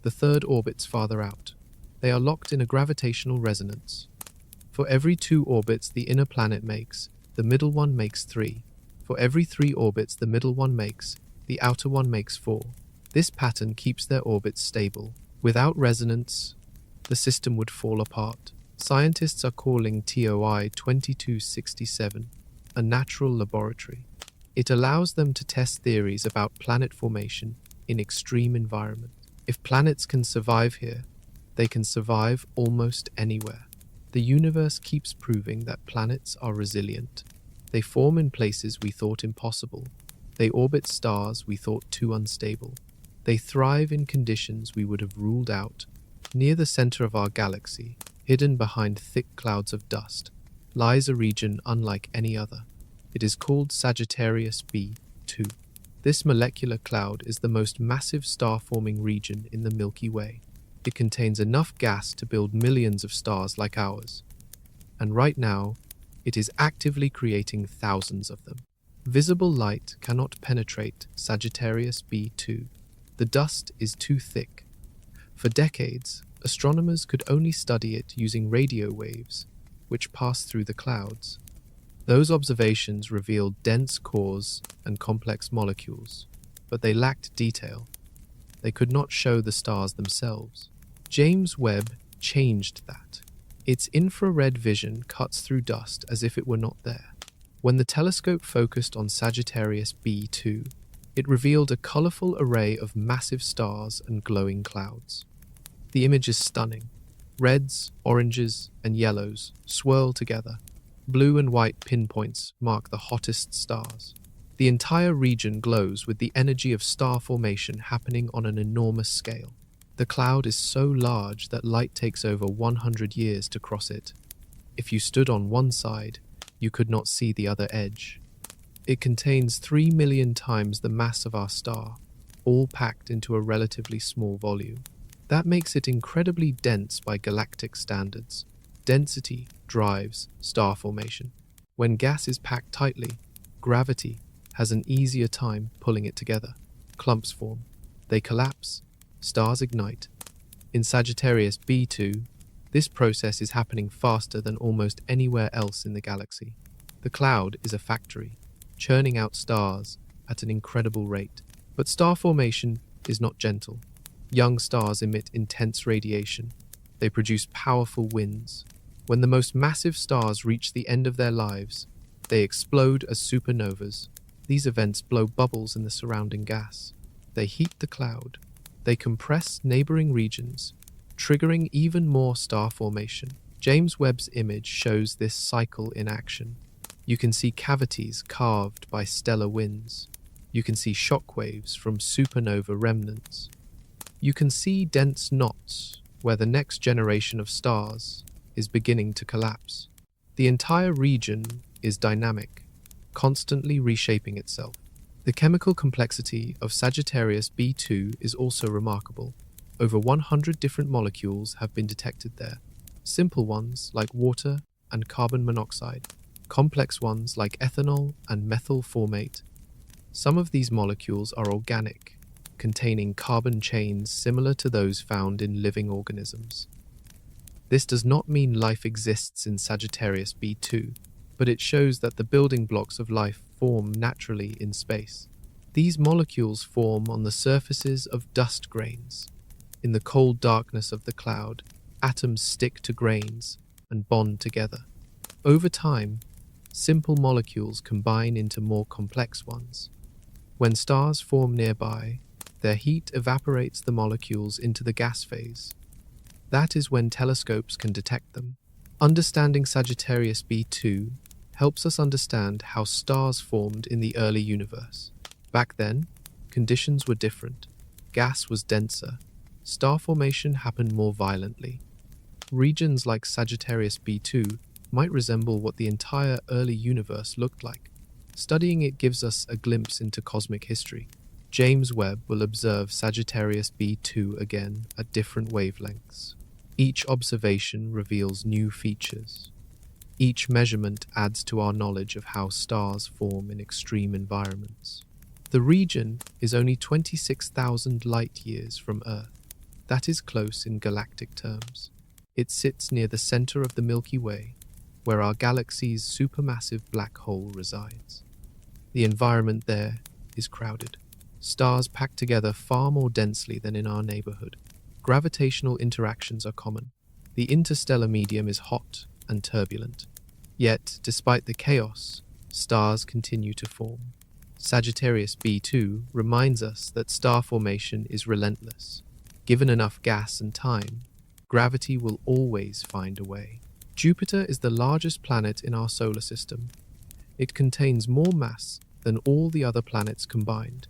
The third orbits farther out. They are locked in a gravitational resonance. For every 2 orbits the inner planet makes, the middle one makes 3. For every 3 orbits the middle one makes, the outer one makes 4. This pattern keeps their orbits stable. Without resonance, the system would fall apart. Scientists are calling TOI 2267 a natural laboratory. It allows them to test theories about planet formation in extreme environments. If planets can survive here, they can survive almost anywhere. The universe keeps proving that planets are resilient. They form in places we thought impossible. They orbit stars we thought too unstable. They thrive in conditions we would have ruled out. Near the center of our galaxy, hidden behind thick clouds of dust, lies a region unlike any other. It is called Sagittarius B2. This molecular cloud is the most massive star-forming region in the Milky Way. It contains enough gas to build millions of stars like ours. And right now, it is actively creating thousands of them. Visible light cannot penetrate Sagittarius B2. The dust is too thick. For decades, astronomers could only study it using radio waves, which pass through the clouds. Those observations revealed dense cores and complex molecules, but they lacked detail. They could not show the stars themselves. James Webb changed that. Its infrared vision cuts through dust as if it were not there. When the telescope focused on Sagittarius B2, it revealed a colorful array of massive stars and glowing clouds. The image is stunning. Reds, oranges, and yellows swirl together. Blue and white pinpoints mark the hottest stars. The entire region glows with the energy of star formation happening on an enormous scale. The cloud is so large that light takes over 100 years to cross it. If you stood on one side, you could not see the other edge. It contains 3 million times the mass of our star. all packed into a relatively small volume. That makes it incredibly dense by galactic standards. Density drives star formation. When gas is packed tightly, gravity has an easier time pulling it together. Clumps form. They collapse. Stars ignite. In Sagittarius B2, this process is happening faster than almost anywhere else in the galaxy. The cloud is a factory, churning out stars at an incredible rate. But star formation is not gentle. Young stars emit intense radiation. They produce powerful winds. When the most massive stars reach the end of their lives, they explode as supernovas. These events blow bubbles in the surrounding gas. They heat the cloud. They compress neighboring regions, triggering even more star formation. James Webb's image shows this cycle in action. You can see cavities carved by stellar winds. You can see shockwaves from supernova remnants. You can see dense knots where the next generation of stars is beginning to collapse. The entire region is dynamic, constantly reshaping itself. The chemical complexity of Sagittarius B2 is also remarkable. Over 100 different molecules have been detected there. Simple ones like water and carbon monoxide, complex ones like ethanol and methyl formate. Some of these molecules are organic, containing carbon chains similar to those found in living organisms. This does not mean life exists in Sagittarius B2, but it shows that the building blocks of life form naturally in space. These molecules form on the surfaces of dust grains. In the cold darkness of the cloud, atoms stick to grains and bond together. Over time, simple molecules combine into more complex ones. When stars form nearby, their heat evaporates the molecules into the gas phase. That is when telescopes can detect them. Understanding Sagittarius B2 helps us understand how stars formed in the early universe. Back then, conditions were different. Gas was denser. Star formation happened more violently. Regions like Sagittarius B2 might resemble what the entire early universe looked like. Studying it gives us a glimpse into cosmic history. James Webb will observe Sagittarius B2 again at different wavelengths. Each observation reveals new features. Each measurement adds to our knowledge of how stars form in extreme environments. The region is only 26,000 light-years from Earth. That is close in galactic terms. It sits near the center of the Milky Way, where our galaxy's supermassive black hole resides. The environment there is crowded. Stars packed together far more densely than in our neighborhood. Gravitational interactions are common. The interstellar medium is hot and turbulent. Yet, despite the chaos, stars continue to form. Sagittarius B2 reminds us that star formation is relentless. Given enough gas and time, gravity will always find a way. Jupiter is the largest planet in our solar system. It contains more mass than all the other planets combined.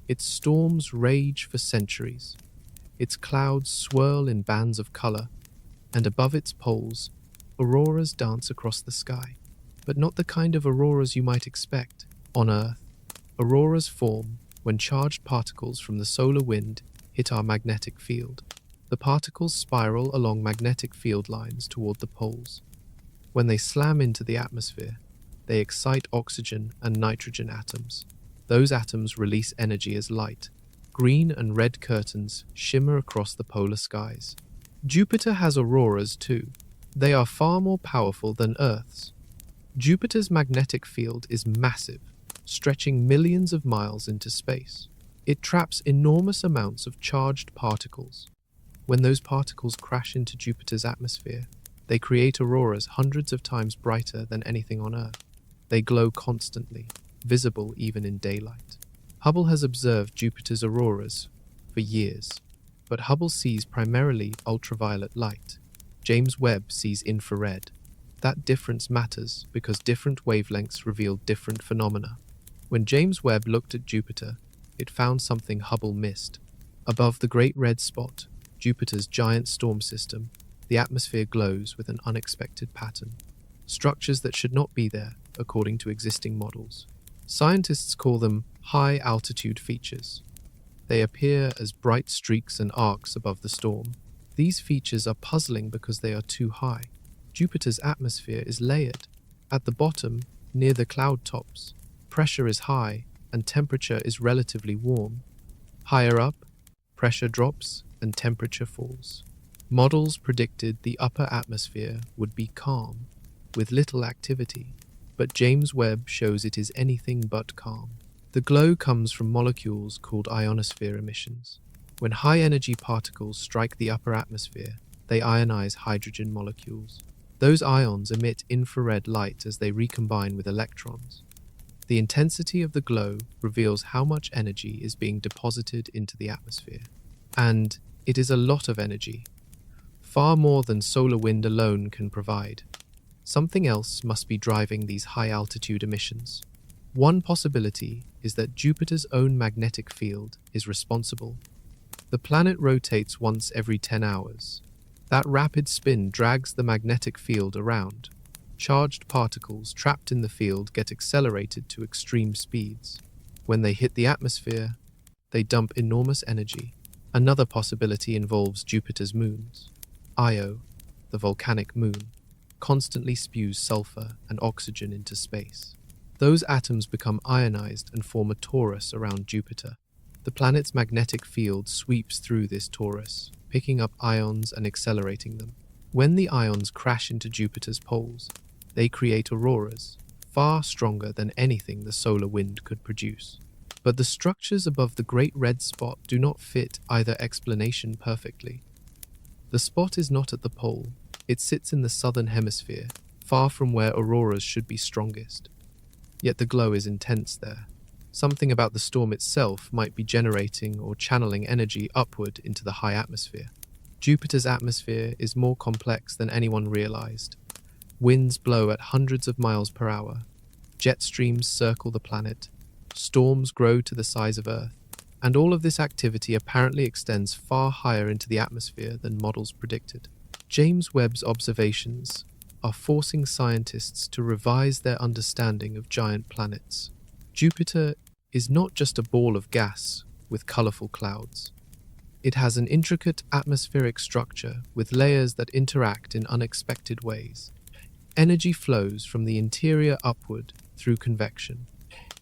Its storms rage for centuries. Its clouds swirl in bands of color, and above its poles, auroras dance across the sky. But not the kind of auroras you might expect. On Earth, auroras form when charged particles from the solar wind hit our magnetic field. The particles spiral along magnetic field lines toward the poles. When they slam into the atmosphere, they excite oxygen and nitrogen atoms. Those atoms release energy as light. Green and red curtains shimmer across the polar skies. Jupiter has auroras too. They are far more powerful than Earth's. Jupiter's magnetic field is massive, stretching millions of miles into space. It traps enormous amounts of charged particles. When those particles crash into Jupiter's atmosphere, they create auroras hundreds of times brighter than anything on Earth. They glow constantly, visible even in daylight. Hubble has observed Jupiter's auroras for years, but Hubble sees primarily ultraviolet light. James Webb sees infrared. That difference matters because different wavelengths reveal different phenomena. When James Webb looked at Jupiter, it found something Hubble missed. Above the Great Red Spot, Jupiter's giant storm system, the atmosphere glows with an unexpected pattern. Structures that should not be there, according to existing models. Scientists call them high-altitude features. They appear as bright streaks and arcs above the storm. These features are puzzling because they are too high. Jupiter's atmosphere is layered. At the bottom, near the cloud tops, pressure is high and temperature is relatively warm. Higher up, pressure drops and temperature falls. Models predicted the upper atmosphere would be calm, with little activity, but James Webb shows it is anything but calm. The glow comes from molecules called ionosphere emissions. When high-energy particles strike the upper atmosphere, they ionize hydrogen molecules. Those ions emit infrared light as they recombine with electrons. The intensity of the glow reveals how much energy is being deposited into the atmosphere. And it is a lot of energy, far more than solar wind alone can provide. Something else must be driving these high-altitude emissions. One possibility is that Jupiter's own magnetic field is responsible. The planet rotates once every 10 hours. That rapid spin drags the magnetic field around. Charged particles trapped in the field get accelerated to extreme speeds. When they hit the atmosphere, they dump enormous energy. Another possibility involves Jupiter's moons. Io, the volcanic moon, constantly spews sulfur and oxygen into space. Those atoms become ionized and form a torus around Jupiter. The planet's magnetic field sweeps through this torus, picking up ions and accelerating them. When the ions crash into Jupiter's poles, they create auroras, far stronger than anything the solar wind could produce. But the structures above the Great Red Spot do not fit either explanation perfectly. The spot is not at the pole. It sits in the southern hemisphere, far from where auroras should be strongest. Yet the glow is intense there. Something about the storm itself might be generating or channeling energy upward into the high atmosphere. Jupiter's atmosphere is more complex than anyone realized. Winds blow at hundreds of miles per hour. Jet streams circle the planet. Storms grow to the size of Earth. And all of this activity apparently extends far higher into the atmosphere than models predicted. James Webb's observations are forcing scientists to revise their understanding of giant planets. Jupiter is not just a ball of gas with colorful clouds. It has an intricate atmospheric structure with layers that interact in unexpected ways. Energy flows from the interior upward through convection.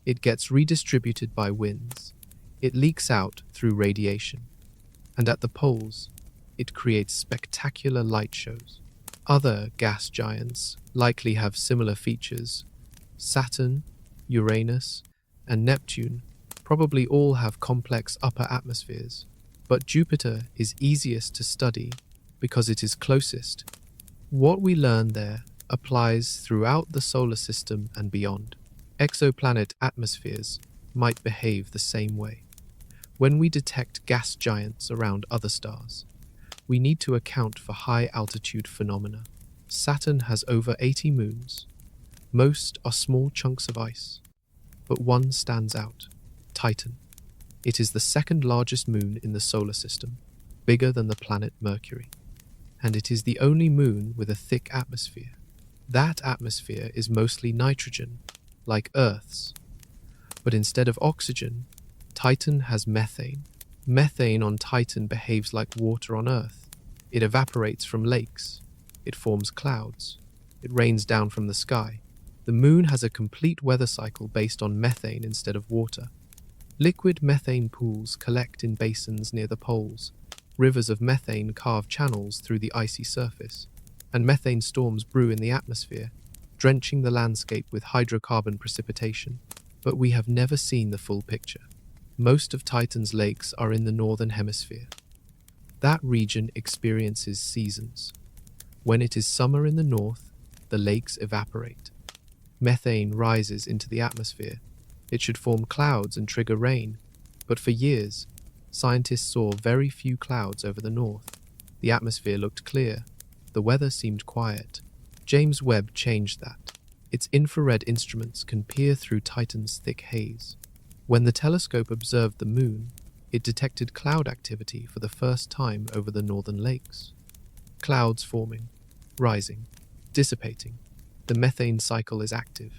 It gets redistributed by winds. It leaks out through radiation. And at the poles, it creates spectacular light shows. Other gas giants likely have similar features. Saturn, Uranus, and Neptune probably all have complex upper atmospheres. But Jupiter is easiest to study because it is closest. What we learn there applies throughout the solar system and beyond. Exoplanet atmospheres might behave the same way. When we detect gas giants around other stars, we need to account for high-altitude phenomena. Saturn has over 80 moons. Most are small chunks of ice, but one stands out, Titan. It is the second largest moon in the solar system, bigger than the planet Mercury. And it is the only moon with a thick atmosphere. That atmosphere is mostly nitrogen, like Earth's. But instead of oxygen, Titan has methane. Methane on Titan behaves like water on Earth. It evaporates from lakes. It forms clouds. It rains down from the sky. The moon has a complete weather cycle based on methane instead of water. Liquid methane pools collect in basins near the poles. Rivers of methane carve channels through the icy surface. And methane storms brew in the atmosphere, drenching the landscape with hydrocarbon precipitation. But we have never seen the full picture. Most of Titan's lakes are in the northern hemisphere. That region experiences seasons. When it is summer in the north, the lakes evaporate. Methane rises into the atmosphere. It should form clouds and trigger rain. But for years, scientists saw very few clouds over the north. The atmosphere looked clear. The weather seemed quiet. James Webb changed that. Its infrared instruments can peer through Titan's thick haze. When the telescope observed the moon, it detected cloud activity for the first time over the northern lakes. Clouds forming, rising, dissipating. The methane cycle is active.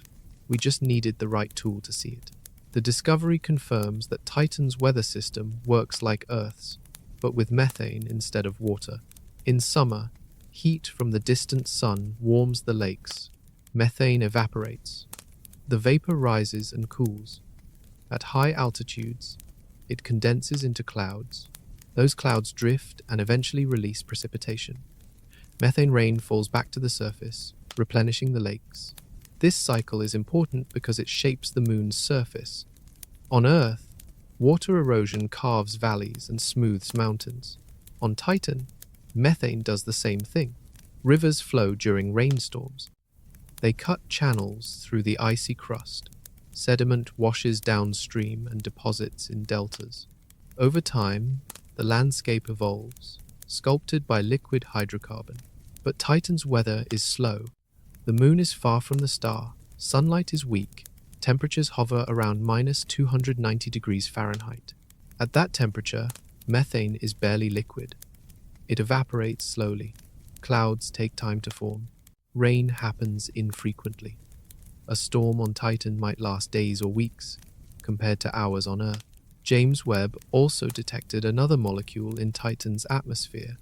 We just needed the right tool to see it. The discovery confirms that Titan's weather system works like Earth's, but with methane instead of water. In summer, heat from the distant sun warms the lakes. Methane evaporates. The vapor rises and cools. At high altitudes, it condenses into clouds. Those clouds drift and eventually release precipitation. Methane rain falls back to the surface, replenishing the lakes. This cycle is important because it shapes the moon's surface. On Earth, water erosion carves valleys and smooths mountains. On Titan, methane does the same thing. Rivers flow during rainstorms. They cut channels through the icy crust. Sediment washes downstream and deposits in deltas. Over time, the landscape evolves, sculpted by liquid hydrocarbon. But Titan's weather is slow. The moon is far from the star, sunlight is weak, temperatures hover around -290 degrees Fahrenheit. At that temperature, methane is barely liquid. It evaporates slowly. Clouds take time to form. Rain happens infrequently. A storm on Titan might last days or weeks, compared to hours on Earth. James Webb also detected another molecule in Titan's atmosphere,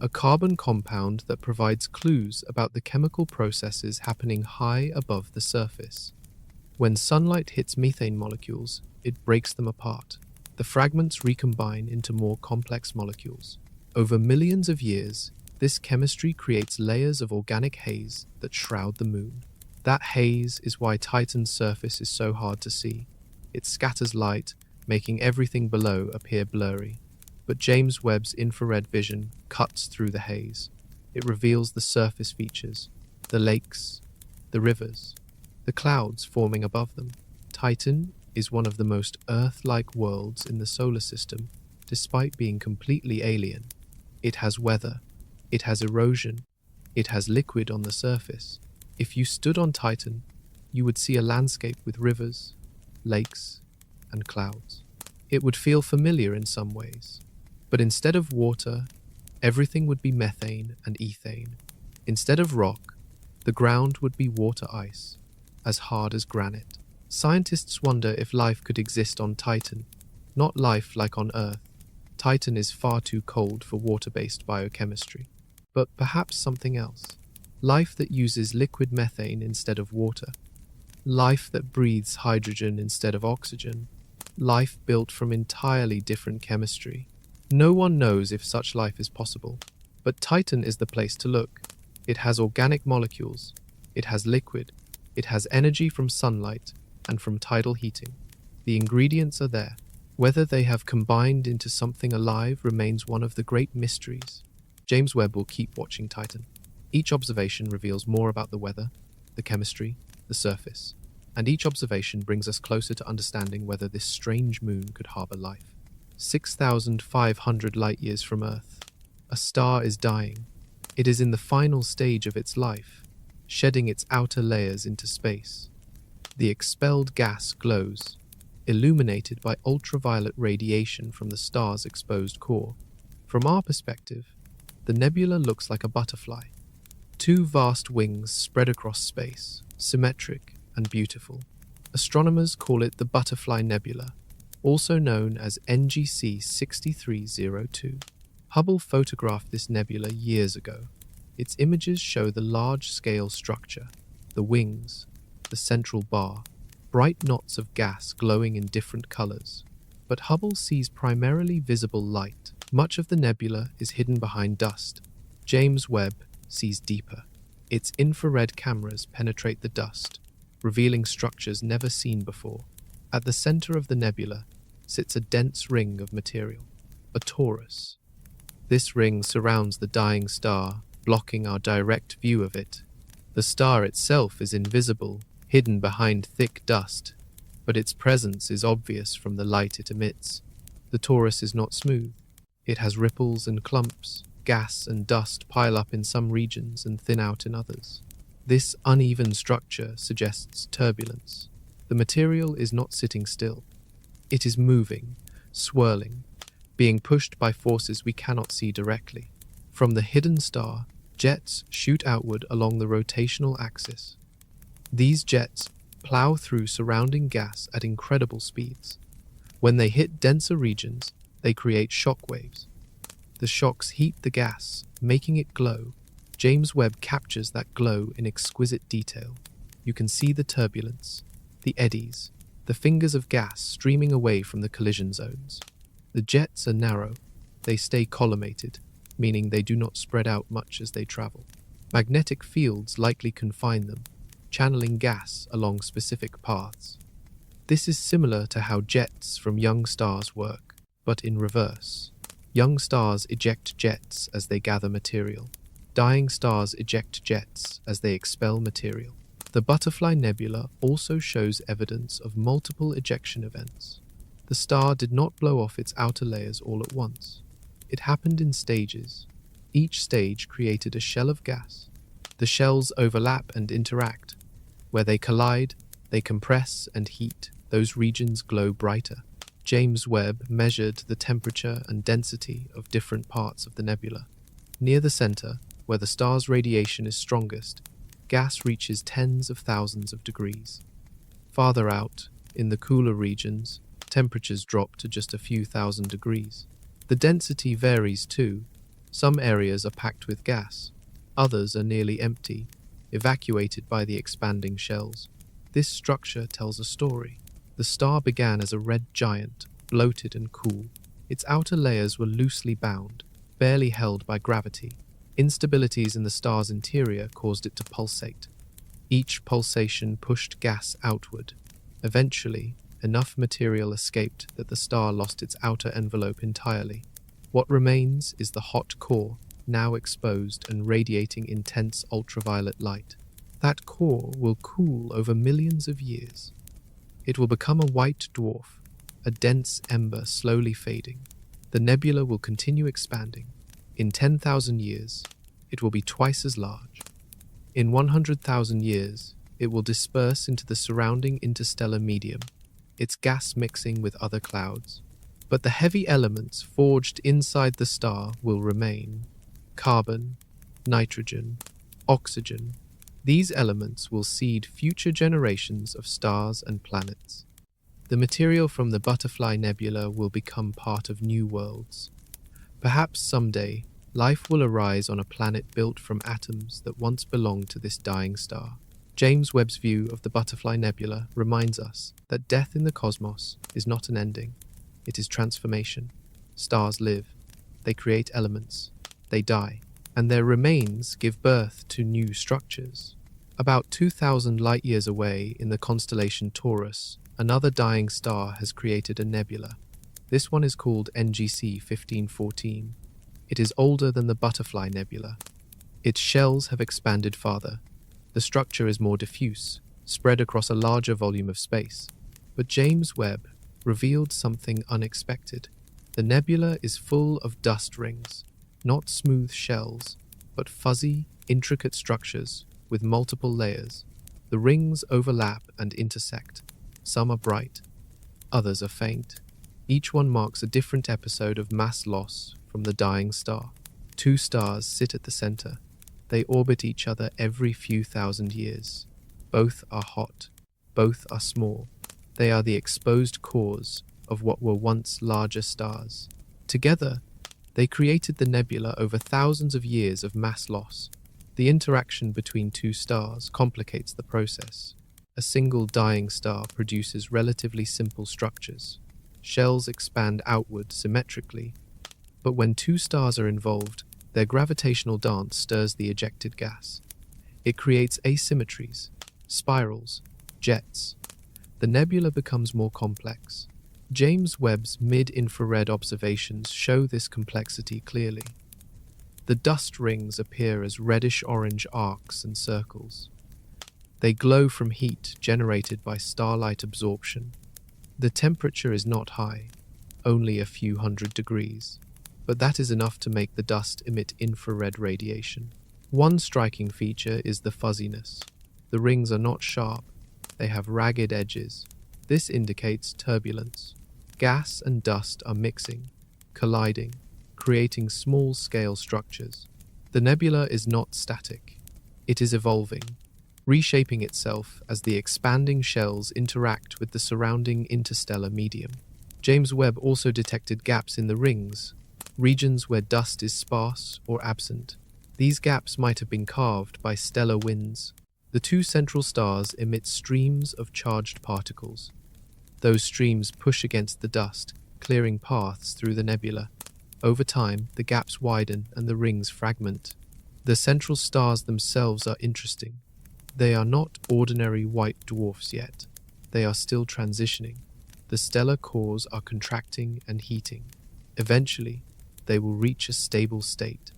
a carbon compound that provides clues about the chemical processes happening high above the surface. When sunlight hits methane molecules, it breaks them apart. The fragments recombine into more complex molecules. Over millions of years, this chemistry creates layers of organic haze that shroud the moon. That haze is why Titan's surface is so hard to see. It scatters light, making everything below appear blurry. But James Webb's infrared vision cuts through the haze. It reveals the surface features, the lakes, the rivers, the clouds forming above them. Titan is one of the most Earth-like worlds in the solar system, despite being completely alien. It has weather, it has erosion, it has liquid on the surface. If you stood on Titan, you would see a landscape with rivers, lakes, and clouds. It would feel familiar in some ways. But instead of water, everything would be methane and ethane. Instead of rock, the ground would be water ice, as hard as granite. Scientists wonder if life could exist on Titan, not life like on Earth. Titan is far too cold for water-based biochemistry. But perhaps something else. Life that uses liquid methane instead of water. Life that breathes hydrogen instead of oxygen. Life built from entirely different chemistry. No one knows if such life is possible, but Titan is the place to look. It has organic molecules, it has liquid, it has energy from sunlight and from tidal heating. The ingredients are there. Whether they have combined into something alive remains one of the great mysteries. James Webb will keep watching Titan. Each observation reveals more about the weather, the chemistry, the surface, and each observation brings us closer to understanding whether this strange moon could harbor life. 6,500 light-years from Earth, a star is dying. It is in the final stage of its life, shedding its outer layers into space. The expelled gas glows, illuminated by ultraviolet radiation from the star's exposed core. From our perspective, the nebula looks like a butterfly. Two vast wings spread across space, symmetric and beautiful. Astronomers call it the Butterfly Nebula, also known as NGC 6302. Hubble photographed this nebula years ago. Its images show the large-scale structure, the wings, the central bar, bright knots of gas glowing in different colors. But Hubble sees primarily visible light. Much of the nebula is hidden behind dust. James Webb sees deeper. Its infrared cameras penetrate the dust, revealing structures never seen before. At the center of the nebula sits a dense ring of material, a torus. This ring surrounds the dying star, blocking our direct view of it. The star itself is invisible, hidden behind thick dust, but its presence is obvious from the light it emits. The torus is not smooth. It has ripples and clumps. Gas and dust pile up in some regions and thin out in others. This uneven structure suggests turbulence. The material is not sitting still. It is moving, swirling, being pushed by forces we cannot see directly. From the hidden star, jets shoot outward along the rotational axis. These jets plow through surrounding gas at incredible speeds. When they hit denser regions, they create shock waves. The shocks heat the gas, making it glow. James Webb captures that glow in exquisite detail. You can see the turbulence, the eddies, the fingers of gas streaming away from the collision zones. The jets are narrow. They stay collimated, meaning they do not spread out much as they travel. Magnetic fields likely confine them, channeling gas along specific paths. This is similar to how jets from young stars work, but in reverse. Young stars eject jets as they gather material. Dying stars eject jets as they expel material. The Butterfly Nebula also shows evidence of multiple ejection events. The star did not blow off its outer layers all at once. It happened in stages. Each stage created a shell of gas. The shells overlap and interact. Where they collide, they compress and heat. Those regions glow brighter. James Webb measured the temperature and density of different parts of the nebula. Near the center, where the star's radiation is strongest, gas reaches tens of thousands of degrees. Farther out, in the cooler regions, temperatures drop to just a few thousand degrees. The density varies too. Some areas are packed with gas, others are nearly empty, evacuated by the expanding shells. This structure tells a story. The star began as a red giant, bloated and cool. Its outer layers were loosely bound, barely held by gravity. Instabilities in the star's interior caused it to pulsate. Each pulsation pushed gas outward. Eventually, enough material escaped that the star lost its outer envelope entirely. What remains is the hot core, now exposed and radiating intense ultraviolet light. That core will cool over millions of years. It will become a white dwarf, a dense ember slowly fading. The nebula will continue expanding. In 10,000 years, it will be twice as large. In 100,000 years, it will disperse into the surrounding interstellar medium, its gas mixing with other clouds. But the heavy elements forged inside the star will remain. Carbon, nitrogen, oxygen. These elements will seed future generations of stars and planets. The material from the Butterfly Nebula will become part of new worlds. Perhaps someday, life will arise on a planet built from atoms that once belonged to this dying star. James Webb's view of the Butterfly Nebula reminds us that death in the cosmos is not an ending. It is transformation. Stars live. They create elements. They die. And their remains give birth to new structures. About 2,000 light-years away in the constellation Taurus, another dying star has created a nebula. This one is called NGC 1514. It is older than the Butterfly Nebula. Its shells have expanded farther. The structure is more diffuse, spread across a larger volume of space. But James Webb revealed something unexpected. The nebula is full of dust rings. Not smooth shells, but fuzzy, intricate structures with multiple layers. The rings overlap and intersect. Some are bright, others are faint. Each one marks a different episode of mass loss from the dying star. Two stars sit at the center. They orbit each other every few thousand years. Both are hot. Both are small. They are the exposed cores of what were once larger stars. Together, they created the nebula over thousands of years of mass loss. The interaction between two stars complicates the process. A single dying star produces relatively simple structures. Shells expand outward symmetrically. But when two stars are involved, their gravitational dance stirs the ejected gas. It creates asymmetries, spirals, jets. The nebula becomes more complex. James Webb's mid-infrared observations show this complexity clearly. The dust rings appear as reddish-orange arcs and circles. They glow from heat generated by starlight absorption. The temperature is not high, only a few hundred degrees, but that is enough to make the dust emit infrared radiation. One striking feature is the fuzziness. The rings are not sharp, they have ragged edges. This indicates turbulence. Gas and dust are mixing, colliding, creating small-scale structures. The nebula is not static. It is evolving. reshaping itself as the expanding shells interact with the surrounding interstellar medium. James Webb also detected gaps in the rings, regions where dust is sparse or absent. These gaps might have been carved by stellar winds. The two central stars emit streams of charged particles. Those streams push against the dust, clearing paths through the nebula. Over time, the gaps widen and the rings fragment. The central stars themselves are interesting. They are not ordinary white dwarfs yet. They are still transitioning. The stellar cores are contracting and heating. Eventually, they will reach a stable state.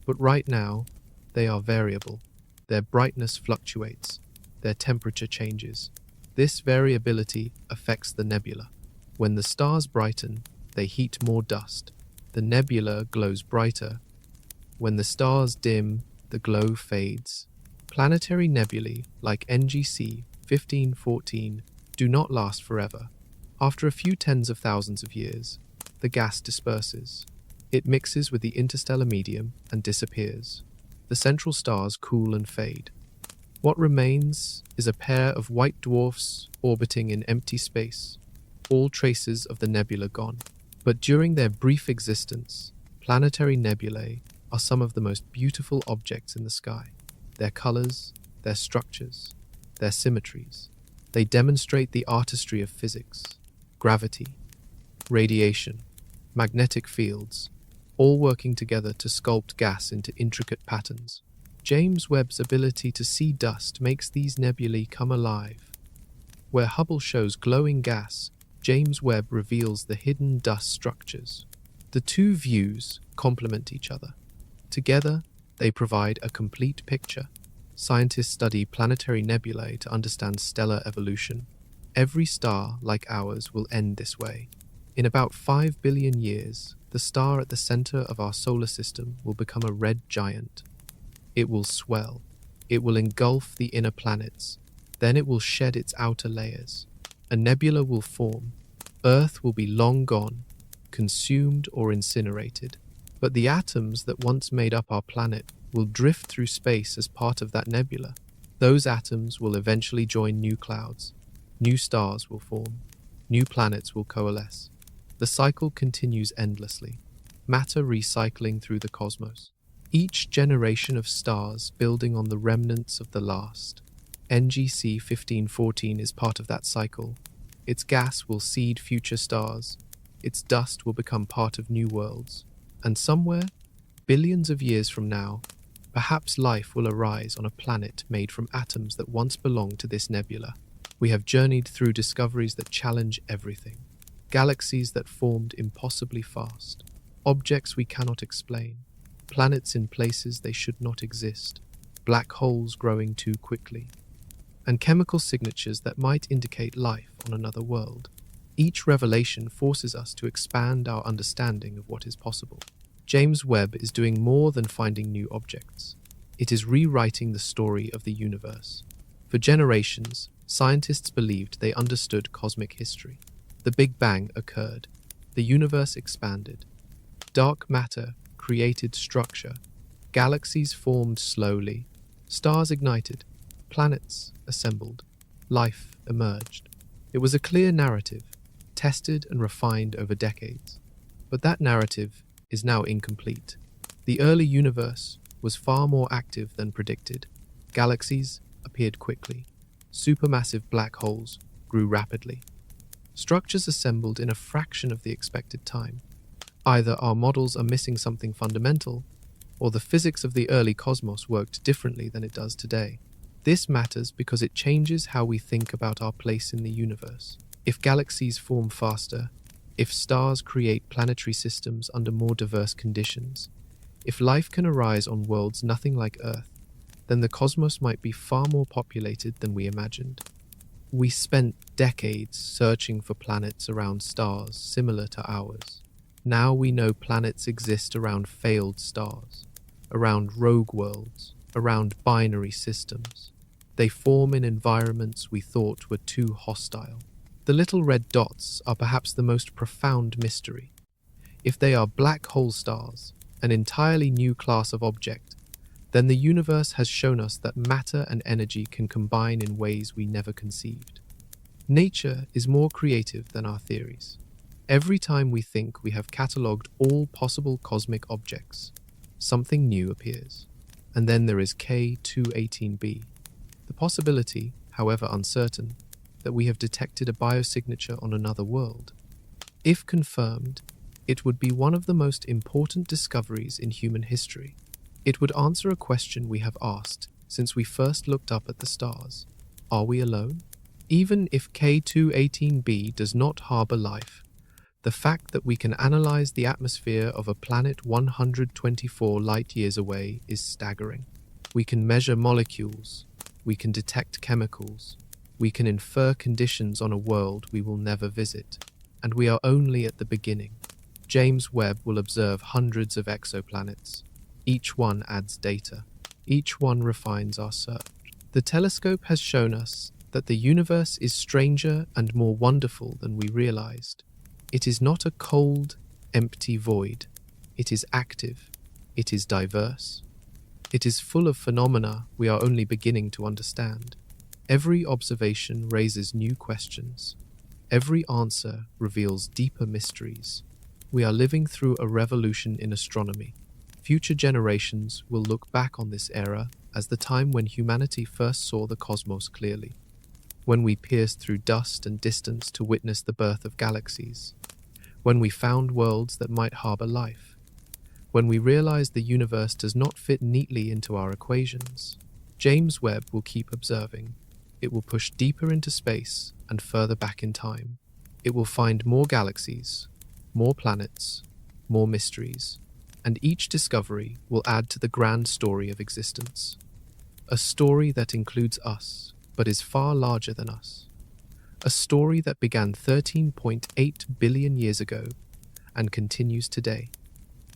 But right now, they are variable. Their brightness fluctuates. Their temperature changes. This variability affects the nebula. When the stars brighten, they heat more dust. The nebula glows brighter. When the stars dim, the glow fades. Planetary nebulae, like NGC 1514, do not last forever. After a few tens of thousands of years, the gas disperses. It mixes with the interstellar medium and disappears. The central stars cool and fade. What remains is a pair of white dwarfs orbiting in empty space, all traces of the nebula gone. But during their brief existence, planetary nebulae are some of the most beautiful objects in the sky. Their colors, their structures, their symmetries. They demonstrate the artistry of physics, gravity, radiation, magnetic fields, all working together to sculpt gas into intricate patterns. James Webb's ability to see dust makes these nebulae come alive. Where Hubble shows glowing gas, James Webb reveals the hidden dust structures. The two views complement each other. Together, they provide a complete picture. Scientists study planetary nebulae to understand stellar evolution. Every star, like ours, will end this way. In about 5 billion years, the star at the center of our solar system will become a red giant. It will swell. It will engulf the inner planets. Then it will shed its outer layers. A nebula will form. Earth will be long gone, consumed or incinerated. But the atoms that once made up our planet will drift through space as part of that nebula. Those atoms will eventually join new clouds. New stars will form. New planets will coalesce. The cycle continues endlessly, matter recycling through the cosmos. Each generation of stars building on the remnants of the last. NGC 1514 is part of that cycle. Its gas will seed future stars. Its dust will become part of new worlds. And somewhere, billions of years from now, perhaps life will arise on a planet made from atoms that once belonged to this nebula. We have journeyed through discoveries that challenge everything. Galaxies that formed impossibly fast. Objects we cannot explain. Planets in places they should not exist. Black holes growing too quickly. And chemical signatures that might indicate life on another world. Each revelation forces us to expand our understanding of what is possible. James Webb is doing more than finding new objects. It is rewriting the story of the universe. For generations, scientists believed they understood cosmic history. The Big Bang occurred. The universe expanded. Dark matter created structure. Galaxies formed slowly. Stars ignited. Planets assembled. Life emerged. It was a clear narrative, tested and refined over decades. But that narrative is now incomplete. The early universe was far more active than predicted. Galaxies appeared quickly. Supermassive black holes grew rapidly. Structures assembled in a fraction of the expected time. Either our models are missing something fundamental, or the physics of the early cosmos worked differently than it does today. This matters because it changes how we think about our place in the universe. If galaxies form faster, if stars create planetary systems under more diverse conditions, if life can arise on worlds nothing like Earth, then the cosmos might be far more populated than we imagined. We spent decades searching for planets around stars similar to ours. Now we know planets exist around failed stars, around rogue worlds, around binary systems. They form in environments we thought were too hostile. The little red dots are perhaps the most profound mystery. If they are black hole stars, an entirely new class of object, then the universe has shown us that matter and energy can combine in ways we never conceived. Nature is more creative than our theories. Every time we think we have catalogued all possible cosmic objects, something new appears. And then there is K218b, the possibility, however uncertain, that we have detected a biosignature on another world. If confirmed, it would be one of the most important discoveries in human history. It would answer a question we have asked since we first looked up at the stars. Are we alone? Even if K218b does not harbor life, the fact that we can analyze the atmosphere of a planet 124 light-years away is staggering. We can measure molecules, we can detect chemicals, we can infer conditions on a world we will never visit, and we are only at the beginning. James Webb will observe hundreds of exoplanets. Each one adds data. Each one refines our search. The telescope has shown us that the universe is stranger and more wonderful than we realized. It is not a cold, empty void. It is active. It is diverse. It is full of phenomena we are only beginning to understand. Every observation raises new questions. Every answer reveals deeper mysteries. We are living through a revolution in astronomy. Future generations will look back on this era as the time when humanity first saw the cosmos clearly, when we pierced through dust and distance to witness the birth of galaxies, when we found worlds that might harbor life, when we realized the universe does not fit neatly into our equations. James Webb will keep observing. It will push deeper into space and further back in time. It will find more galaxies, more planets, more mysteries, and each discovery will add to the grand story of existence. A story that includes us, but is far larger than us. A story that began 13.8 billion years ago and continues today.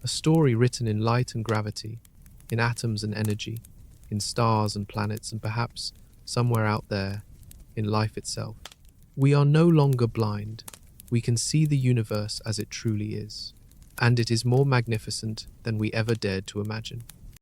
A story written in light and gravity, in atoms and energy, in stars and planets, and perhaps somewhere out there, in life itself. We are no longer blind. We can see the universe as it truly is, and it is more magnificent than we ever dared to imagine.